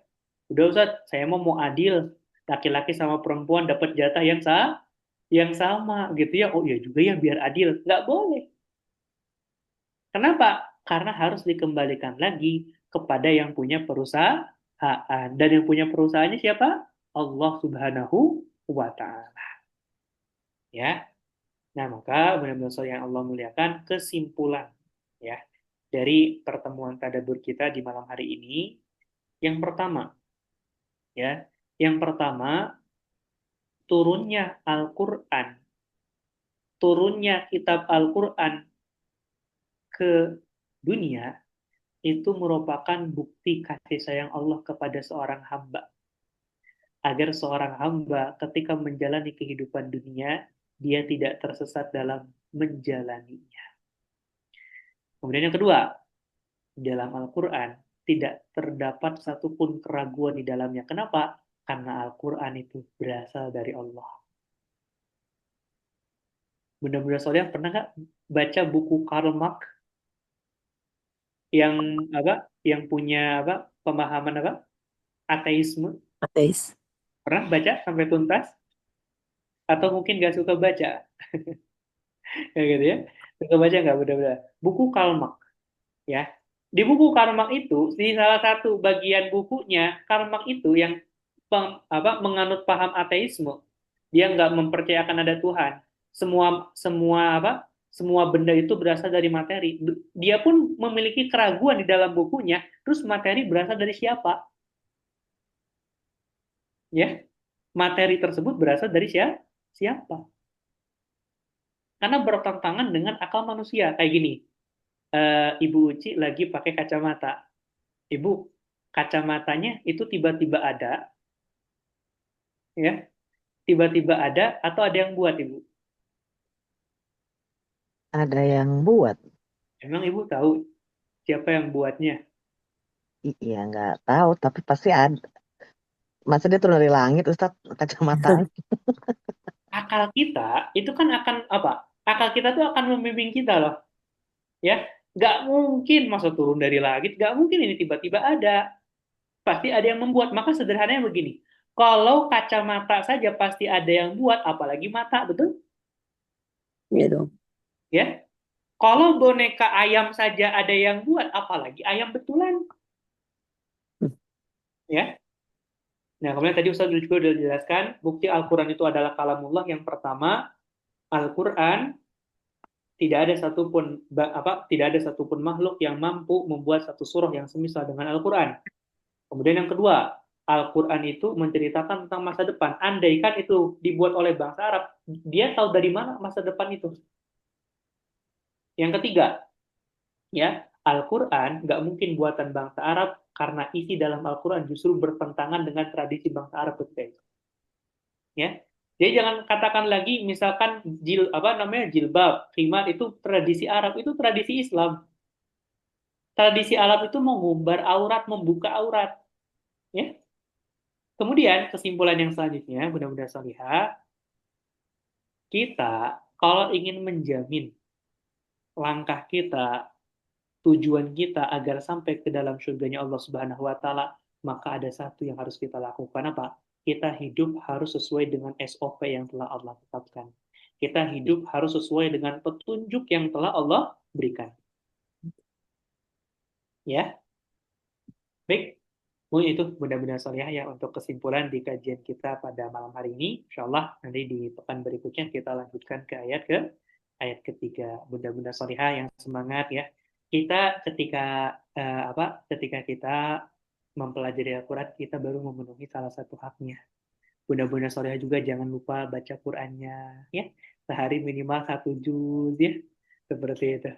Udah Ustaz, saya mau adil. Laki-laki sama perempuan dapat jatah yang sama gitu ya. Oh iya juga ya biar adil. Nggak boleh. Kenapa? Karena harus dikembalikan lagi kepada yang punya perusahaan. Dan yang punya perusahaannya siapa? Allah Subhanahu wa Ta'ala. Ya. Nah, maka benar-benar yang Allah muliakan, kesimpulan ya dari pertemuan tadabbur kita di malam hari ini, yang pertama ya, yang pertama turunnya Al-Qur'an, turunnya kitab Al-Qur'an ke dunia itu merupakan bukti kasih sayang Allah kepada seorang hamba, agar seorang hamba ketika menjalani kehidupan dunia dia tidak tersesat dalam menjalaninya. Kemudian yang kedua, dalam Al-Quran tidak terdapat satupun keraguan di dalamnya. Kenapa? Karena Al-Quran itu berasal dari Allah. Benar-benar soalnya pernah nggak baca buku Karl Marx yang yang punya pemahaman ateisme? Ateis. Pernah baca sampai tuntas? Atau mungkin nggak suka baca? Ya gitu ya. Suka baca nggak benar-benar? Buku Karl Marx ya. Di buku Karl Marx itu, di salah satu bagian bukunya, Karl Marx itu yang menganut paham ateisme, dia nggak mempercayakan ada Tuhan. Semua semua semua benda itu berasal dari materi. Dia pun memiliki keraguan di dalam bukunya. Terus materi berasal dari siapa? Ya, materi tersebut berasal dari siapa? Karena bertentangan dengan akal manusia. Kayak gini, Ibu Uci lagi pakai kacamata. Ibu, kacamatanya itu tiba-tiba ada, ya, tiba-tiba ada atau ada yang buat Ibu? ada yang buat. Emang Ibu tahu siapa yang buatnya? Iya, nggak tahu, tapi pasti ada. Masa dia turun dari langit, Ustaz, kacamata? Akal kita itu kan akan apa? Akal kita tuh akan membimbing kita loh, ya. Nggak mungkin masa turun dari langit, nggak mungkin ini tiba-tiba ada. Pasti ada yang membuat. Maka sederhananya begini, kalau kacamata saja pasti ada yang buat, apalagi mata, betul? Iya dong. Ya. Kalau boneka ayam saja ada yang buat, apalagi ayam betulan, Hmm. ya. Nah, kemudian tadi Ustaz juga sudah jelaskan, bukti Al-Quran itu adalah kalamullah. Yang pertama, Al-Quran tidak ada satupun tidak ada satupun makhluk yang mampu membuat satu surah yang semisal dengan Al-Quran. Kemudian yang kedua, Al-Quran itu menceritakan tentang masa depan. Andaikan itu dibuat oleh bangsa Arab, dia tahu dari mana masa depan itu. Yang ketiga, ya, Al-Quran nggak mungkin buatan bangsa Arab karena isi dalam Al-Quran justru bertentangan dengan tradisi bangsa Arab ketika itu. Ya, jadi jangan katakan lagi misalkan jilbab, khimar itu tradisi Arab, itu tradisi Islam. Tradisi Arab itu mengumbar aurat, membuka aurat. Ya. Kemudian kesimpulan yang selanjutnya, mudah-mudahan salihah, kita kalau ingin menjamin langkah kita, tujuan kita agar sampai ke dalam surganya Allah Subhanahu wa taala, maka ada satu yang harus kita lakukan apa? Kita hidup harus sesuai dengan SOP yang telah Allah tetapkan. Kita hidup harus sesuai dengan petunjuk yang telah Allah berikan. Ya, baik. Mungkin itu mudah-mudahan salihah ya untuk kesimpulan di kajian kita pada malam hari ini. Insya Allah nanti di pekan berikutnya kita lanjutkan ke ayat ketiga. Mudah-mudahan salihah yang semangat ya. Kita ketika kita mempelajari Al-Quran, kita baru memenuhi salah satu haknya. Mudah-mudahan salihah juga jangan lupa baca Qurannya ya. Sehari minimal 1 juz ya. Seperti itu.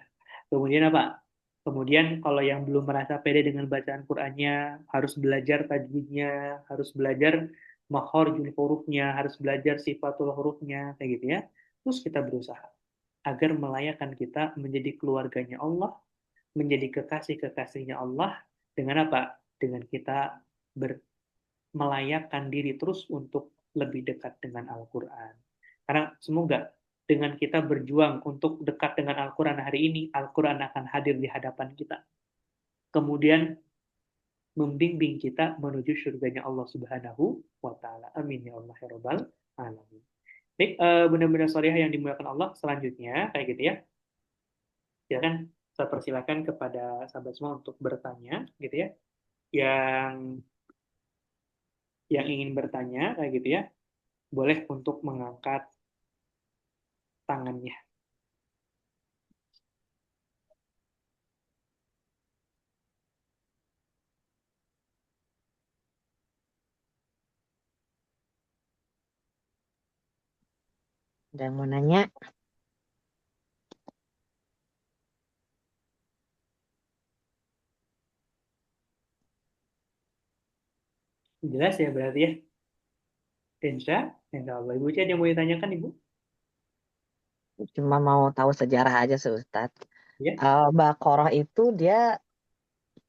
Kemudian apa? Kemudian kalau yang belum merasa pede dengan bacaan Qur'annya, harus belajar tajwidnya, harus belajar makharijul hurufnya, harus belajar sifatul hurufnya, kayak gitu ya. Terus kita berusaha agar melayakkan kita menjadi keluarganya Allah, menjadi kekasih-kekasihnya Allah, dengan apa? Dengan kita melayakkan diri terus untuk lebih dekat dengan Al-Quran. Karena semoga dengan kita berjuang untuk dekat dengan Al-Quran hari ini, Al-Quran akan hadir di hadapan kita. Kemudian membimbing kita menuju surganya Allah Subhanahu wa taala. Amin ya Allah ya rabbal alamin. Baik, benar-benar sorehah yang dimuliakan Allah, selanjutnya kayak gitu ya. Silakan saya persilakan kepada sahabat semua untuk bertanya gitu ya. Yang ingin bertanya kayak gitu ya, boleh untuk mengangkat tangannya. Ada yang mau nanya? Jelas ya berarti ya. Insya Allah. Ibu ada yang mau ditanyakan Ibu? Cuma mau tahu sejarah aja sih, Ustadz. Ya, Al-Baqarah itu dia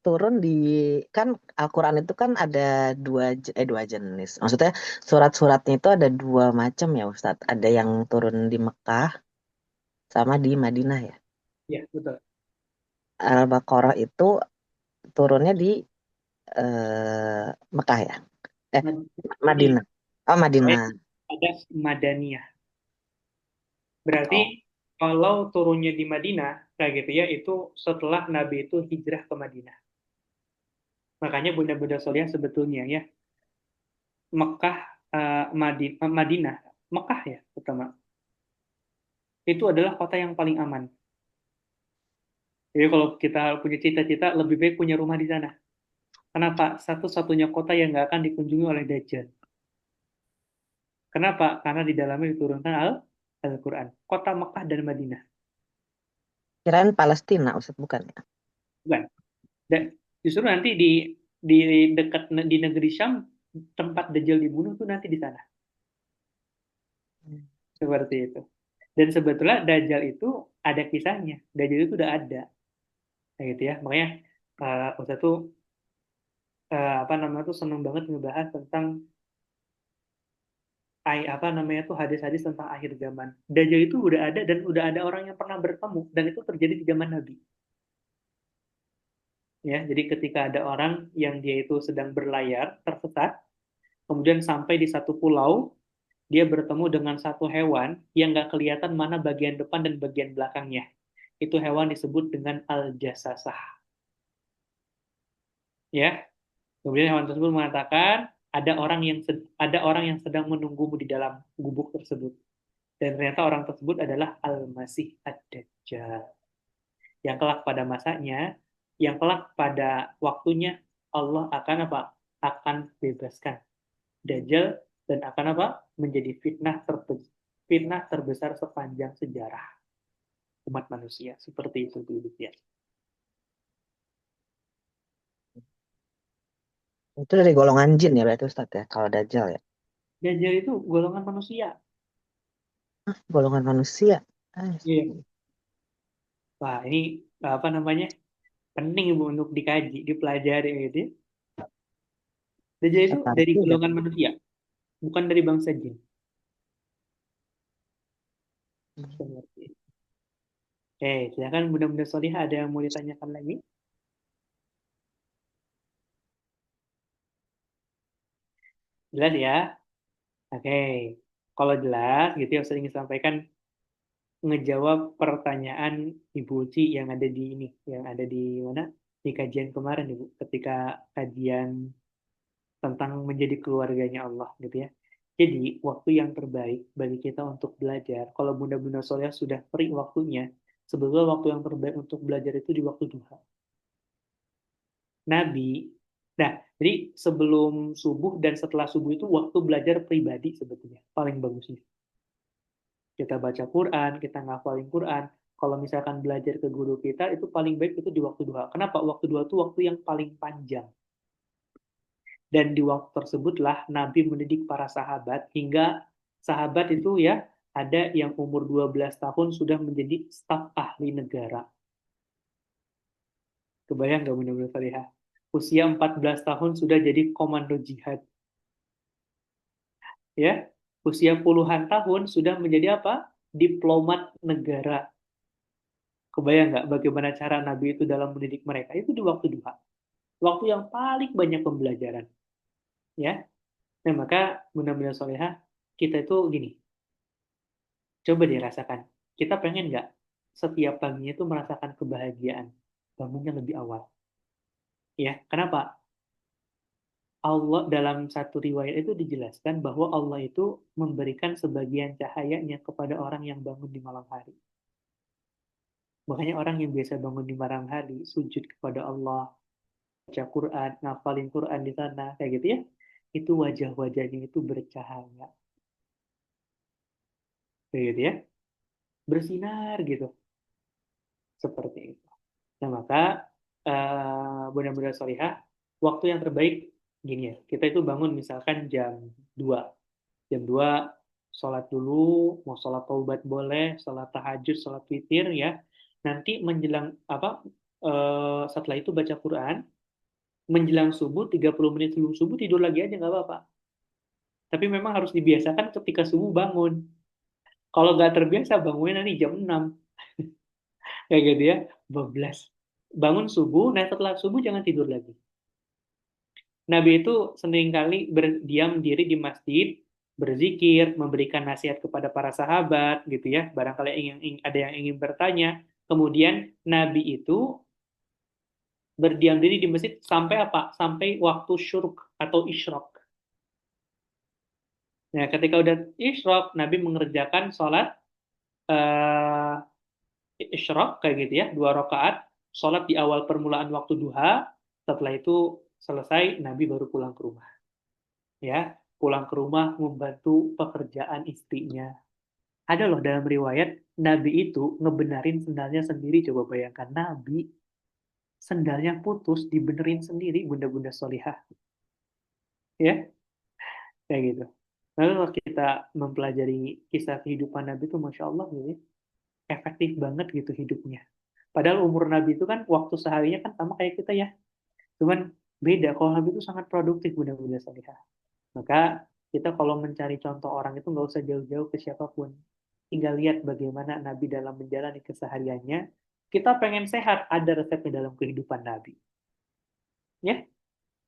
turun di, kan Al-Quran itu kan ada dua jenis. Maksudnya surat-suratnya itu ada dua macam ya, Ustadz. Ada yang turun di Mekah sama di Madinah ya. ya betul. Al-Baqarah itu turunnya di Mekah ya. Eh, Jadi Madinah. Oh, Madinah. ada Madaniyah. Berarti Oh, kalau turunnya di Madinah, kayak gitu ya, itu setelah Nabi itu hijrah ke Madinah. Makanya Bunda-Bunda Soliah sebetulnya ya, Mekah, Madinah, Mekah ya pertama. Itu adalah kota yang paling aman. Jadi kalau kita punya cita-cita, lebih baik punya rumah di sana. Kenapa? Satu-satunya kota yang nggak akan dikunjungi oleh Dajjal. Kenapa? Karena di dalamnya diturunkan Al-Quran. Kota Mekah dan Madinah. kirain Palestina, Ustadz, bukan ya? Bukan. Dan justru nanti di dekat di negeri Syam, tempat Dajjal dibunuh tuh nanti di sana. Seperti itu. Dan sebetulnya Dajjal itu ada kisahnya. Dajjal itu udah ada. Nah, gitu ya. Makanya Ustaz tuh apa namanya tuh seneng banget ngebahas tentang apa namanya tuh hadis-hadis tentang akhir zaman. Dajjal itu udah ada dan udah ada orang yang pernah bertemu dan itu terjadi di zaman Nabi. Ya, jadi ketika ada orang yang dia itu sedang berlayar tersesat, kemudian sampai di satu pulau, dia bertemu dengan satu hewan yang nggak kelihatan mana bagian depan dan bagian belakangnya. Itu hewan disebut dengan al-jasasah. Ya, kemudian hewan tersebut mengatakan ada orang yang sedang menunggumu di dalam gubuk tersebut. Dan ternyata orang tersebut adalah Al-Masih Ad-Dajjal. Yang kelak pada masanya, yang kelak pada waktunya Allah akan apa? Akan bebaskan Dajjal dan akan apa? Menjadi fitnah terbesar sepanjang sejarah umat manusia. Seperti itu dulu ya. Itu dari golongan jin ya berarti Ustaz ya, kalau Dajjal ya. Dajjal itu golongan manusia. Golongan manusia. Ah, Iya. Wah, ini apa namanya? Penting Ibu untuk dikaji, dipelajari gitu ya. Dajjal itu tertarik dari juga. golongan manusia, bukan dari bangsa jin. Seperti itu. Silakan Bunda-Bunda Solihah ada yang mau ditanyakan lagi? Jelas ya? Oke. Kalau jelas gitu ya, sering disampaikan ngejawab pertanyaan Ibu Uci yang ada di ini, yang ada di mana? Di kajian kemarin Ibu, ketika kajian tentang menjadi keluarganya Allah gitu ya. Jadi, waktu yang terbaik bagi kita untuk belajar, kalau Bunda-Bunda Solihah sudah free waktunya, sebetulnya waktu yang terbaik untuk belajar itu di waktu duha. Nabi. Nah, jadi sebelum subuh dan setelah subuh itu waktu belajar pribadi sebetulnya paling bagusnya. Kita baca Quran, kita ngafalin Quran. Kalau misalkan belajar ke guru kita itu paling baik itu di waktu duha. Kenapa? Waktu duha itu waktu yang paling panjang. Dan di waktu tersebutlah Nabi mendidik para sahabat hingga sahabat itu ya ada yang umur 12 tahun sudah menjadi staf ahli negara. Kebayang nggak benar-benar Farihah? Usia 14 tahun sudah jadi komando jihad. Ya, usia puluhan tahun sudah menjadi apa? Diplomat negara. Kebayang nggak bagaimana cara Nabi itu dalam mendidik mereka? Itu di waktu duha. Waktu yang paling banyak pembelajaran. Ya, nah maka benar-benar solehah, kita itu gini, coba dirasakan. Kita pengen nggak setiap paginya itu merasakan kebahagiaan. Bangunnya lebih awal. Ya, kenapa? Allah dalam satu riwayat itu dijelaskan bahwa Allah itu memberikan sebagian cahayanya kepada orang yang bangun di malam hari. Makanya orang yang biasa bangun di malam hari, sujud kepada Allah, baca Quran, ngafalin Quran di sana, kayak gitu ya, itu wajah-wajahnya itu bercahaya. Kayak gitu ya, bersinar gitu. Seperti itu. Nah, maka benar-benar solihah, waktu yang terbaik gini ya, kita itu bangun misalkan jam 2. Jam 2 sholat dulu, mau sholat taubat boleh, sholat tahajud, sholat witir ya. Nanti menjelang apa? Setelah itu baca Quran, menjelang subuh 30 menit sebelum subuh tidur lagi aja nggak apa-apa. Tapi memang harus dibiasakan ketika subuh bangun. Kalau nggak terbiasa bangunnya nanti jam 6 kayak gitu ya, 12. Bangun subuh, nah setelah subuh jangan tidur lagi. Nabi itu seringkali berdiam diri di masjid, berzikir, memberikan nasihat kepada para sahabat gitu ya. Barangkali ada yang ingin bertanya. Kemudian Nabi itu berdiam diri di masjid sampai apa? Sampai waktu syuruk atau isyrok. Nah, ketika udah isyrok, Nabi mengerjakan sholat uh, isyrok kayak gitu ya, 2 rakaat, sholat di awal permulaan waktu duha. Setelah itu selesai, Nabi baru pulang ke rumah. Ya, pulang ke rumah membantu pekerjaan istrinya. Ada loh dalam riwayat Nabi itu ngebenarin sendalnya sendiri. Coba bayangkan Nabi sendalnya putus dibenerin sendiri bunda-bunda solihah. Ya, kayak gitu. Lalu kalau kita mempelajari kisah kehidupan Nabi itu, masya Allah, gitu, ya, efektif banget gitu hidupnya. Padahal umur Nabi itu kan waktu seharinya kan sama kayak kita ya. Cuman Beda, kalau Nabi itu sangat produktif Bunda-Bunda Salihah. Maka kita kalau mencari contoh orang itu nggak usah jauh-jauh ke siapapun. Tinggal lihat bagaimana Nabi dalam menjalani kesehariannya. Kita pengen sehat, ada resepnya dalam kehidupan Nabi. Ya,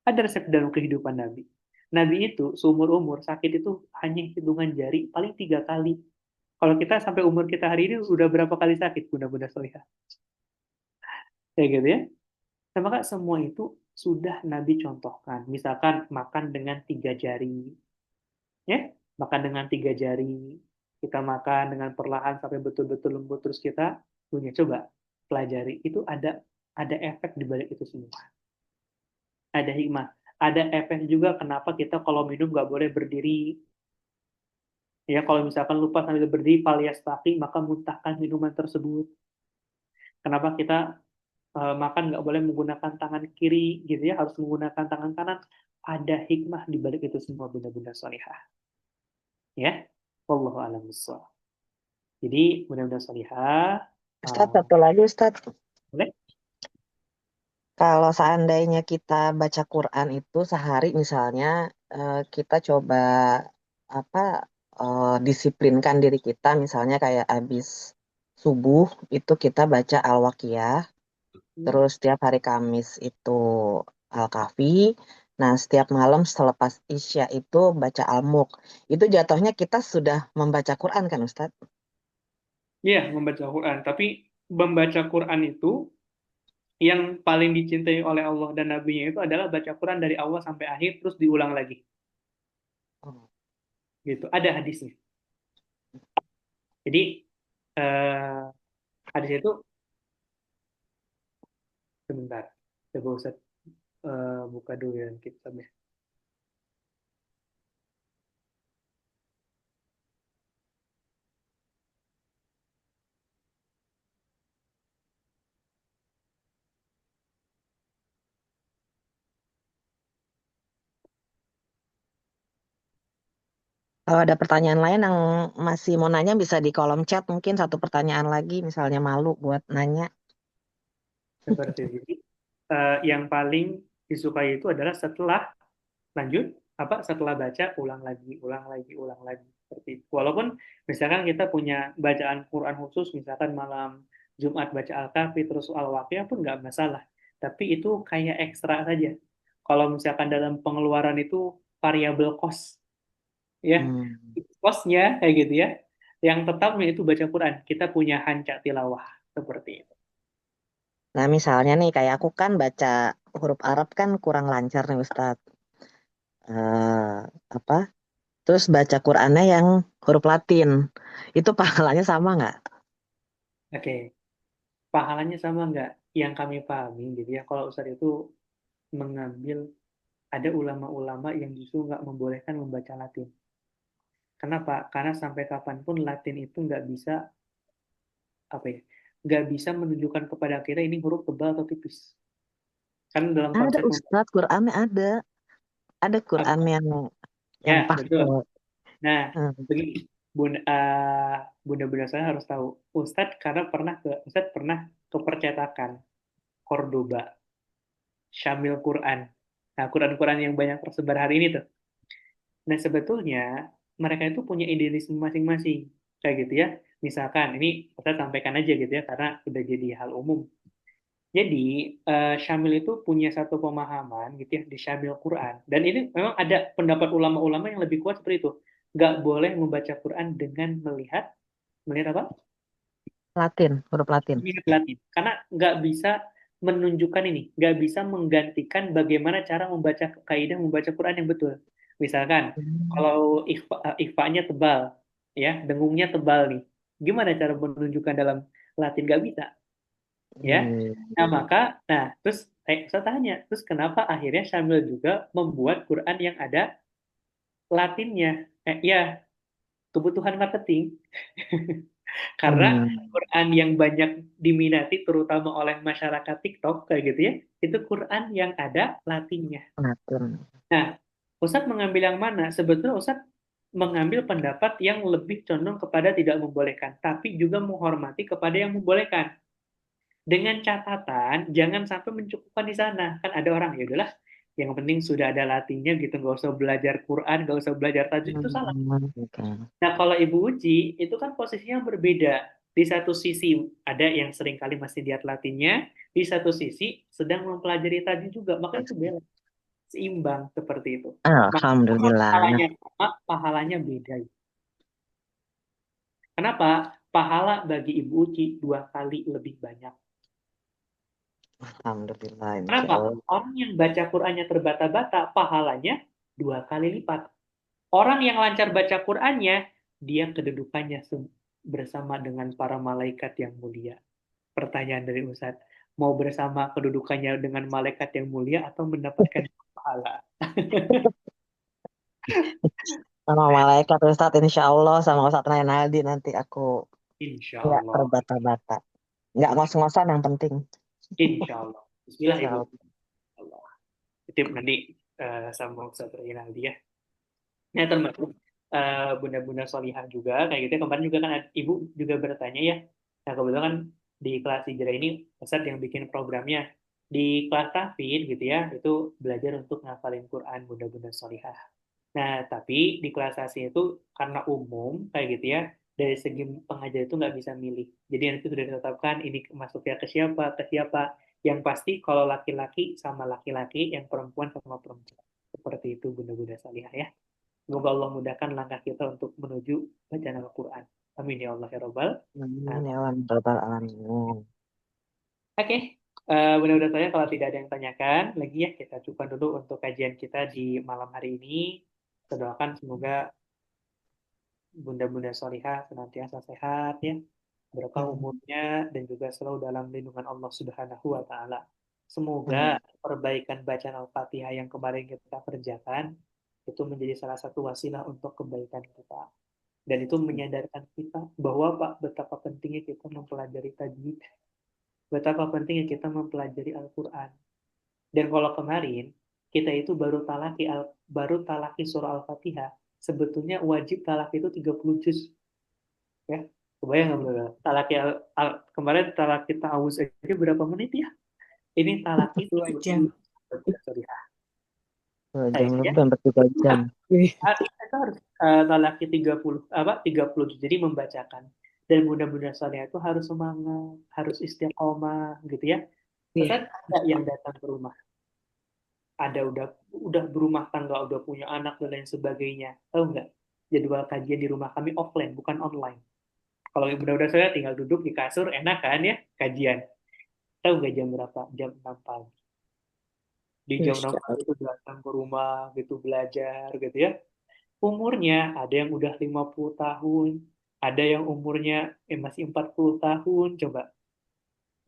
ada resep dalam kehidupan Nabi. Nabi itu seumur-umur sakit itu hanya hitungan jari, paling 3 kali. Kalau kita sampai umur kita hari ini udah berapa kali sakit, Bunda-Bunda Solihah. Ya gitu ya. Nah, maka semua itu sudah Nabi contohkan. Misalkan makan dengan 3 jari, ya, makan dengan 3 jari. Kita makan dengan perlahan sampai betul-betul lembut terus kita punya. Coba pelajari. Itu ada efek di balik itu semua. Ada hikmah. Ada efek juga kenapa kita kalau minum nggak boleh berdiri. Ya, kalau misalkan lupa sambil berdiri alias taki, maka muntahkan minuman tersebut. Kenapa kita makan nggak boleh menggunakan tangan kiri, gitu ya, harus menggunakan tangan kanan. Ada hikmah di balik itu semua benda-benda salihah. Ya, wallahu a'lam bishawab. Jadi benda-benda salihah, Ustadz, satu lagi Ustadz. boleh? Kalau seandainya kita baca Quran itu sehari misalnya kita coba apa disiplinkan diri kita misalnya kayak habis subuh itu kita baca Al-Waqiyah, Hmm. terus setiap hari Kamis itu Al-Kahfi, nah setiap malam selepas Isya itu baca Al-Mulk. Itu jatuhnya kita sudah membaca Quran kan Ustadz? Iya, membaca Quran. Tapi membaca Quran itu yang paling dicintai oleh Allah dan Nabi-Nya itu adalah baca Quran dari awal sampai akhir terus diulang lagi. Oh. Gitu. Ada hadisnya. Jadi hadis itu sebentar. Coba Ustaz buka dulu ya kitabnya. Kalau ada pertanyaan lain yang masih mau nanya bisa di kolom chat mungkin satu pertanyaan lagi misalnya malu buat nanya. Seperti itu. Jadi yang paling disukai itu adalah setelah lanjut apa setelah baca ulang lagi, ulang lagi, ulang lagi seperti itu. Walaupun misalkan kita punya bacaan Quran khusus, misalkan malam Jumat baca Al-Kahfi terus Al-Waqiah pun nggak masalah. Tapi itu kayak ekstra saja. Kalau misalkan dalam pengeluaran itu variabel cost, ya Hmm. costnya kayak gitu ya. Yang tetapnya itu baca Quran. Kita punya hancak tilawah seperti itu. Nah misalnya nih kayak aku kan baca huruf Arab kan kurang lancar nih Ustadz. Apa? Terus baca Qurannya yang huruf Latin. Itu pahalanya sama nggak? Oke, pahalanya sama nggak? Yang kami pahami, gitu ya. Kalau Ustadz itu mengambil ada ulama-ulama yang justru nggak membolehkan membaca Latin. Kenapa? Karena sampai kapanpun Latin itu nggak bisa apa ya, nggak bisa menunjukkan kepada kita ini huruf tebal atau tipis. Kan dalam Ada konsep Ustadz, Qurannya ada. Ada Quran yang ya betul. pakai. Nah, Hmm. begini, bunda-bunda saya harus tahu. Ustadz pernah ke percetakan Cordoba, Syamil Quran. Nah, Quran-Quran yang banyak tersebar hari ini tuh. Nah, sebetulnya mereka itu punya idealisme masing-masing. Kayak gitu ya. Misalkan, ini kita sampaikan aja gitu ya, karena udah jadi hal umum. Jadi, Syamil itu punya satu pemahaman gitu ya, di Syamil Quran. Dan ini memang ada pendapat ulama-ulama yang lebih kuat seperti itu. Nggak boleh membaca Quran dengan melihat apa? Latin, huruf Latin. Melihat Latin. Karena nggak bisa menunjukkan ini, nggak bisa menggantikan bagaimana cara membaca kaidah membaca Quran yang betul. Misalkan Hmm. kalau ikhfa-nya tebal, ya, dengungnya tebal nih. Gimana cara menunjukkan dalam Latin? Nggak bisa, ya. Hmm. Terus saya tanya, terus kenapa akhirnya Syamil juga membuat Quran yang ada Latinnya? Ya, kebutuhan marketing. Karena Hmm. Quran yang banyak diminati terutama oleh masyarakat TikTok kayak gitu ya, itu Quran yang ada Latinnya. Latin. Nah, Ustadz mengambil yang mana? Sebetulnya Ustadz mengambil pendapat yang lebih condong kepada tidak membolehkan, tapi juga menghormati kepada yang membolehkan. Dengan catatan jangan sampai mencukupkan di sana. Kan ada orang ya udahlah, Yang penting sudah ada latihnya gitu, nggak usah belajar Quran, nggak usah belajar tajwid, itu salah. Oke. Nah, kalau Ibu Uji, itu kan posisinya berbeda. Di satu sisi ada yang seringkali masih lihat latihnya, di satu sisi sedang mempelajari tajwid juga, maka itu beda, seimbang seperti itu. Maka sama Alhamdulillah. pahalanya sama, pahalanya beda. Kenapa? Pahala bagi Ibu Uci 2 kali lebih banyak. Alhamdulillah, Insya Kenapa? Allah. Orang yang baca Qur'annya terbata-bata, pahalanya 2 kali lipat. Orang yang lancar baca Qur'annya, dia kedudukannya bersama dengan para malaikat yang mulia. Pertanyaan dari Ustadz, mau bersama kedudukannya dengan malaikat yang mulia atau mendapatkan pahala? Sama malaikat Ustadz, Insya Allah, sama Ustadz Renaldi nanti aku Insya nggak Allah. terbata-bata. Nggak ngos-ngosan yang penting. Insya Allah. Bismillah Insya Ibu. Allah. Allah. Titip nanti sama Ustadz Rinaldi ya. Nah, termasuk bunda-bunda solihah juga, kayak gitu ya. Kemarin juga kan Ibu juga bertanya ya. Nah, kebetulan kan di kelas hijrah ini, Ustadz yang bikin programnya. Di kelas tahfidz gitu ya, itu belajar untuk ngafalin Quran bunda-bunda solihah. Nah, tapi di kelas asing itu karena umum kayak gitu ya, dari segi pengajar itu nggak bisa milih. Jadi nanti sudah ditetapkan ini masuknya ke siapa, ke siapa. Yang pasti kalau laki-laki sama laki-laki, yang perempuan sama perempuan. Seperti itu bunda-bunda salihah ya. Semoga Allah mudahkan langkah kita untuk menuju bacaan Al-Quran. Amin ya Allah ya Rabbal. Amin Nah, ya Rabbal alamin. oke, mudah-mudahan saya kalau tidak ada yang tanyakan lagi ya, kita cukupkan dulu untuk kajian kita di malam hari ini. Kita doakan semoga bunda-bunda solihah senantiasa sehat ya, berkah umurnya dan juga selalu dalam lindungan Allah Subhanahu wa taala. Semoga perbaikan bacaan Al-Fatihah yang kemarin kita kerjakan itu menjadi salah satu wasilah untuk kebaikan kita. Dan itu menyadarkan kita bahwa Pak, betapa pentingnya kita mempelajari tajwid, betapa pentingnya kita mempelajari Al-Quran. Dan kalau kemarin kita itu baru talaki surah Al-Fatihah, sebetulnya wajib talaki itu 30 juz. Ya, kebayang nggak bro? Kemarin talaki ta'awuz aja berapa menit ya? Ini talaki 2 jam. 30 sorry. 2 jam Ya. lebih, hampir 3 jam. Kita harus talaki 30 apa 30 jadi membacakan. Dan bunda-bunda saleh itu harus semangat, harus istiqomah gitu ya. Terus Iya. ada yang datang ke rumah, ada udah berumah tangga, udah punya anak dan lain sebagainya. Tahu nggak? Jadwal kajian di rumah kami offline, bukan online. Kalau bunda-bunda saya tinggal duduk di kasur, enak kan ya kajian. Tahu nggak jam berapa? Jam 6 pagi. Di jam 6 Masya pagi itu datang ke rumah gitu belajar gitu ya. Umurnya ada yang udah 50 tahun, ada yang umurnya masih 40 tahun, coba.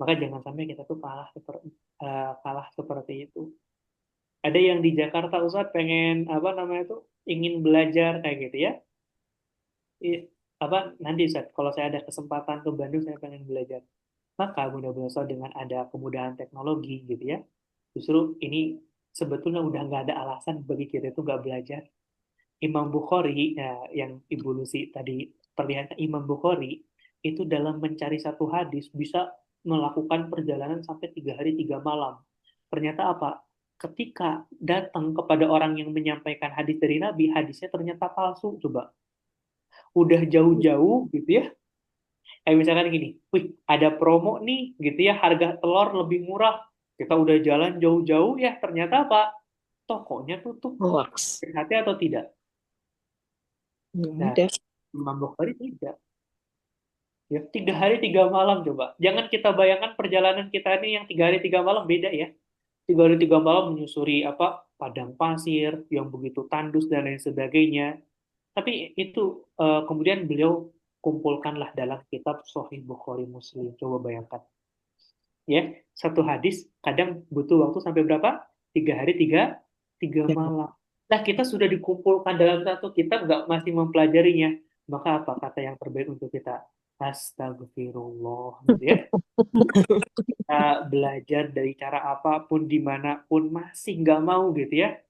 Maka jangan sampai kita tuh kalah seperti itu. Ada yang di Jakarta Ustaz pengen apa namanya tuh ingin belajar kayak gitu ya. Apa nanti Ustaz kalau saya ada kesempatan ke Bandung saya pengen belajar. Maka mudah-mudahan Ustaz dengan ada kemudahan teknologi gitu ya. Justru ini sebetulnya udah nggak ada alasan bagi kita itu nggak belajar. Imam Bukhari, ya, yang Ibu Lucy tadi perlihatkan, Imam Bukhari itu dalam mencari satu hadis bisa melakukan perjalanan sampai 3 hari 3 malam. Ternyata apa? Ketika datang kepada orang yang menyampaikan hadis dari Nabi, hadisnya ternyata palsu. Coba, udah jauh-jauh gitu ya. Misalkan gini, wih ada promo nih gitu ya, harga telur lebih murah. Kita udah jalan jauh-jauh ya, ternyata apa? Tokonya tutup. Hoax. Hati atau tidak? Nggak Nah, ada. Imam Bukhari tidak. Ya, 3 hari 3 malam coba. Jangan kita bayangkan perjalanan kita ini yang 3 hari 3 malam beda ya. 3 hari 3 malam menyusuri apa padang pasir yang begitu tandus dan lain sebagainya. Tapi itu kemudian beliau kumpulkanlah dalam kitab Sahih Bukhari Muslim. Coba bayangkan. Ya, satu hadis kadang butuh waktu sampai berapa? 3 hari 3 malam. Nah, kita sudah dikumpulkan dalam satu kitab, nggak masih mempelajarinya. Maka apa kata yang terbaik untuk kita? Astagfirullah, gitu ya. Kita belajar dari cara apapun, dimanapun, masih nggak mau gitu ya.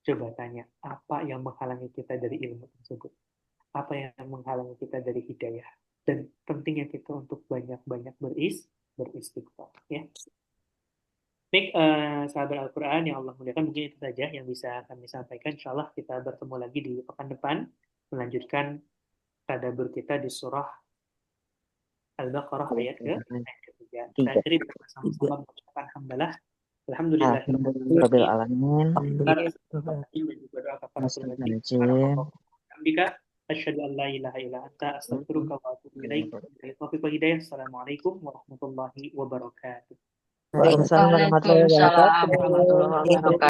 Coba tanya, apa yang menghalangi kita dari ilmu tersebut? Apa yang menghalangi kita dari hidayah? Dan pentingnya kita untuk banyak-banyak beristighfar. Ya. Baik, sahabat Al-Quran yang Allah muliakan, mungkin itu saja yang bisa kami sampaikan. Insya Allah kita bertemu lagi di pekan depan, melanjutkan tadabbur kita di surah Al-Baqarah ayat ketiga. Kita Tiga. akhiri bersama-sama mengucapkan hamdalah. Alhamdulillah. Alhamdulillah alamin. Alhamdulillah. Dan juga doa kafaratul majid. Bismillahirrahmanirrahim. Alhamdulillah. Asyhadu an la ilaha illa anta astaghfiruka wa atubu ilaik. Billahi taufiq wal hidayah. Assalamualaikum warahmatullahi wabarakatuh. Waalaikumsalam warahmatullahi Waalaikumsalam wabarakatuh. warahmatullahi wabarakatuh.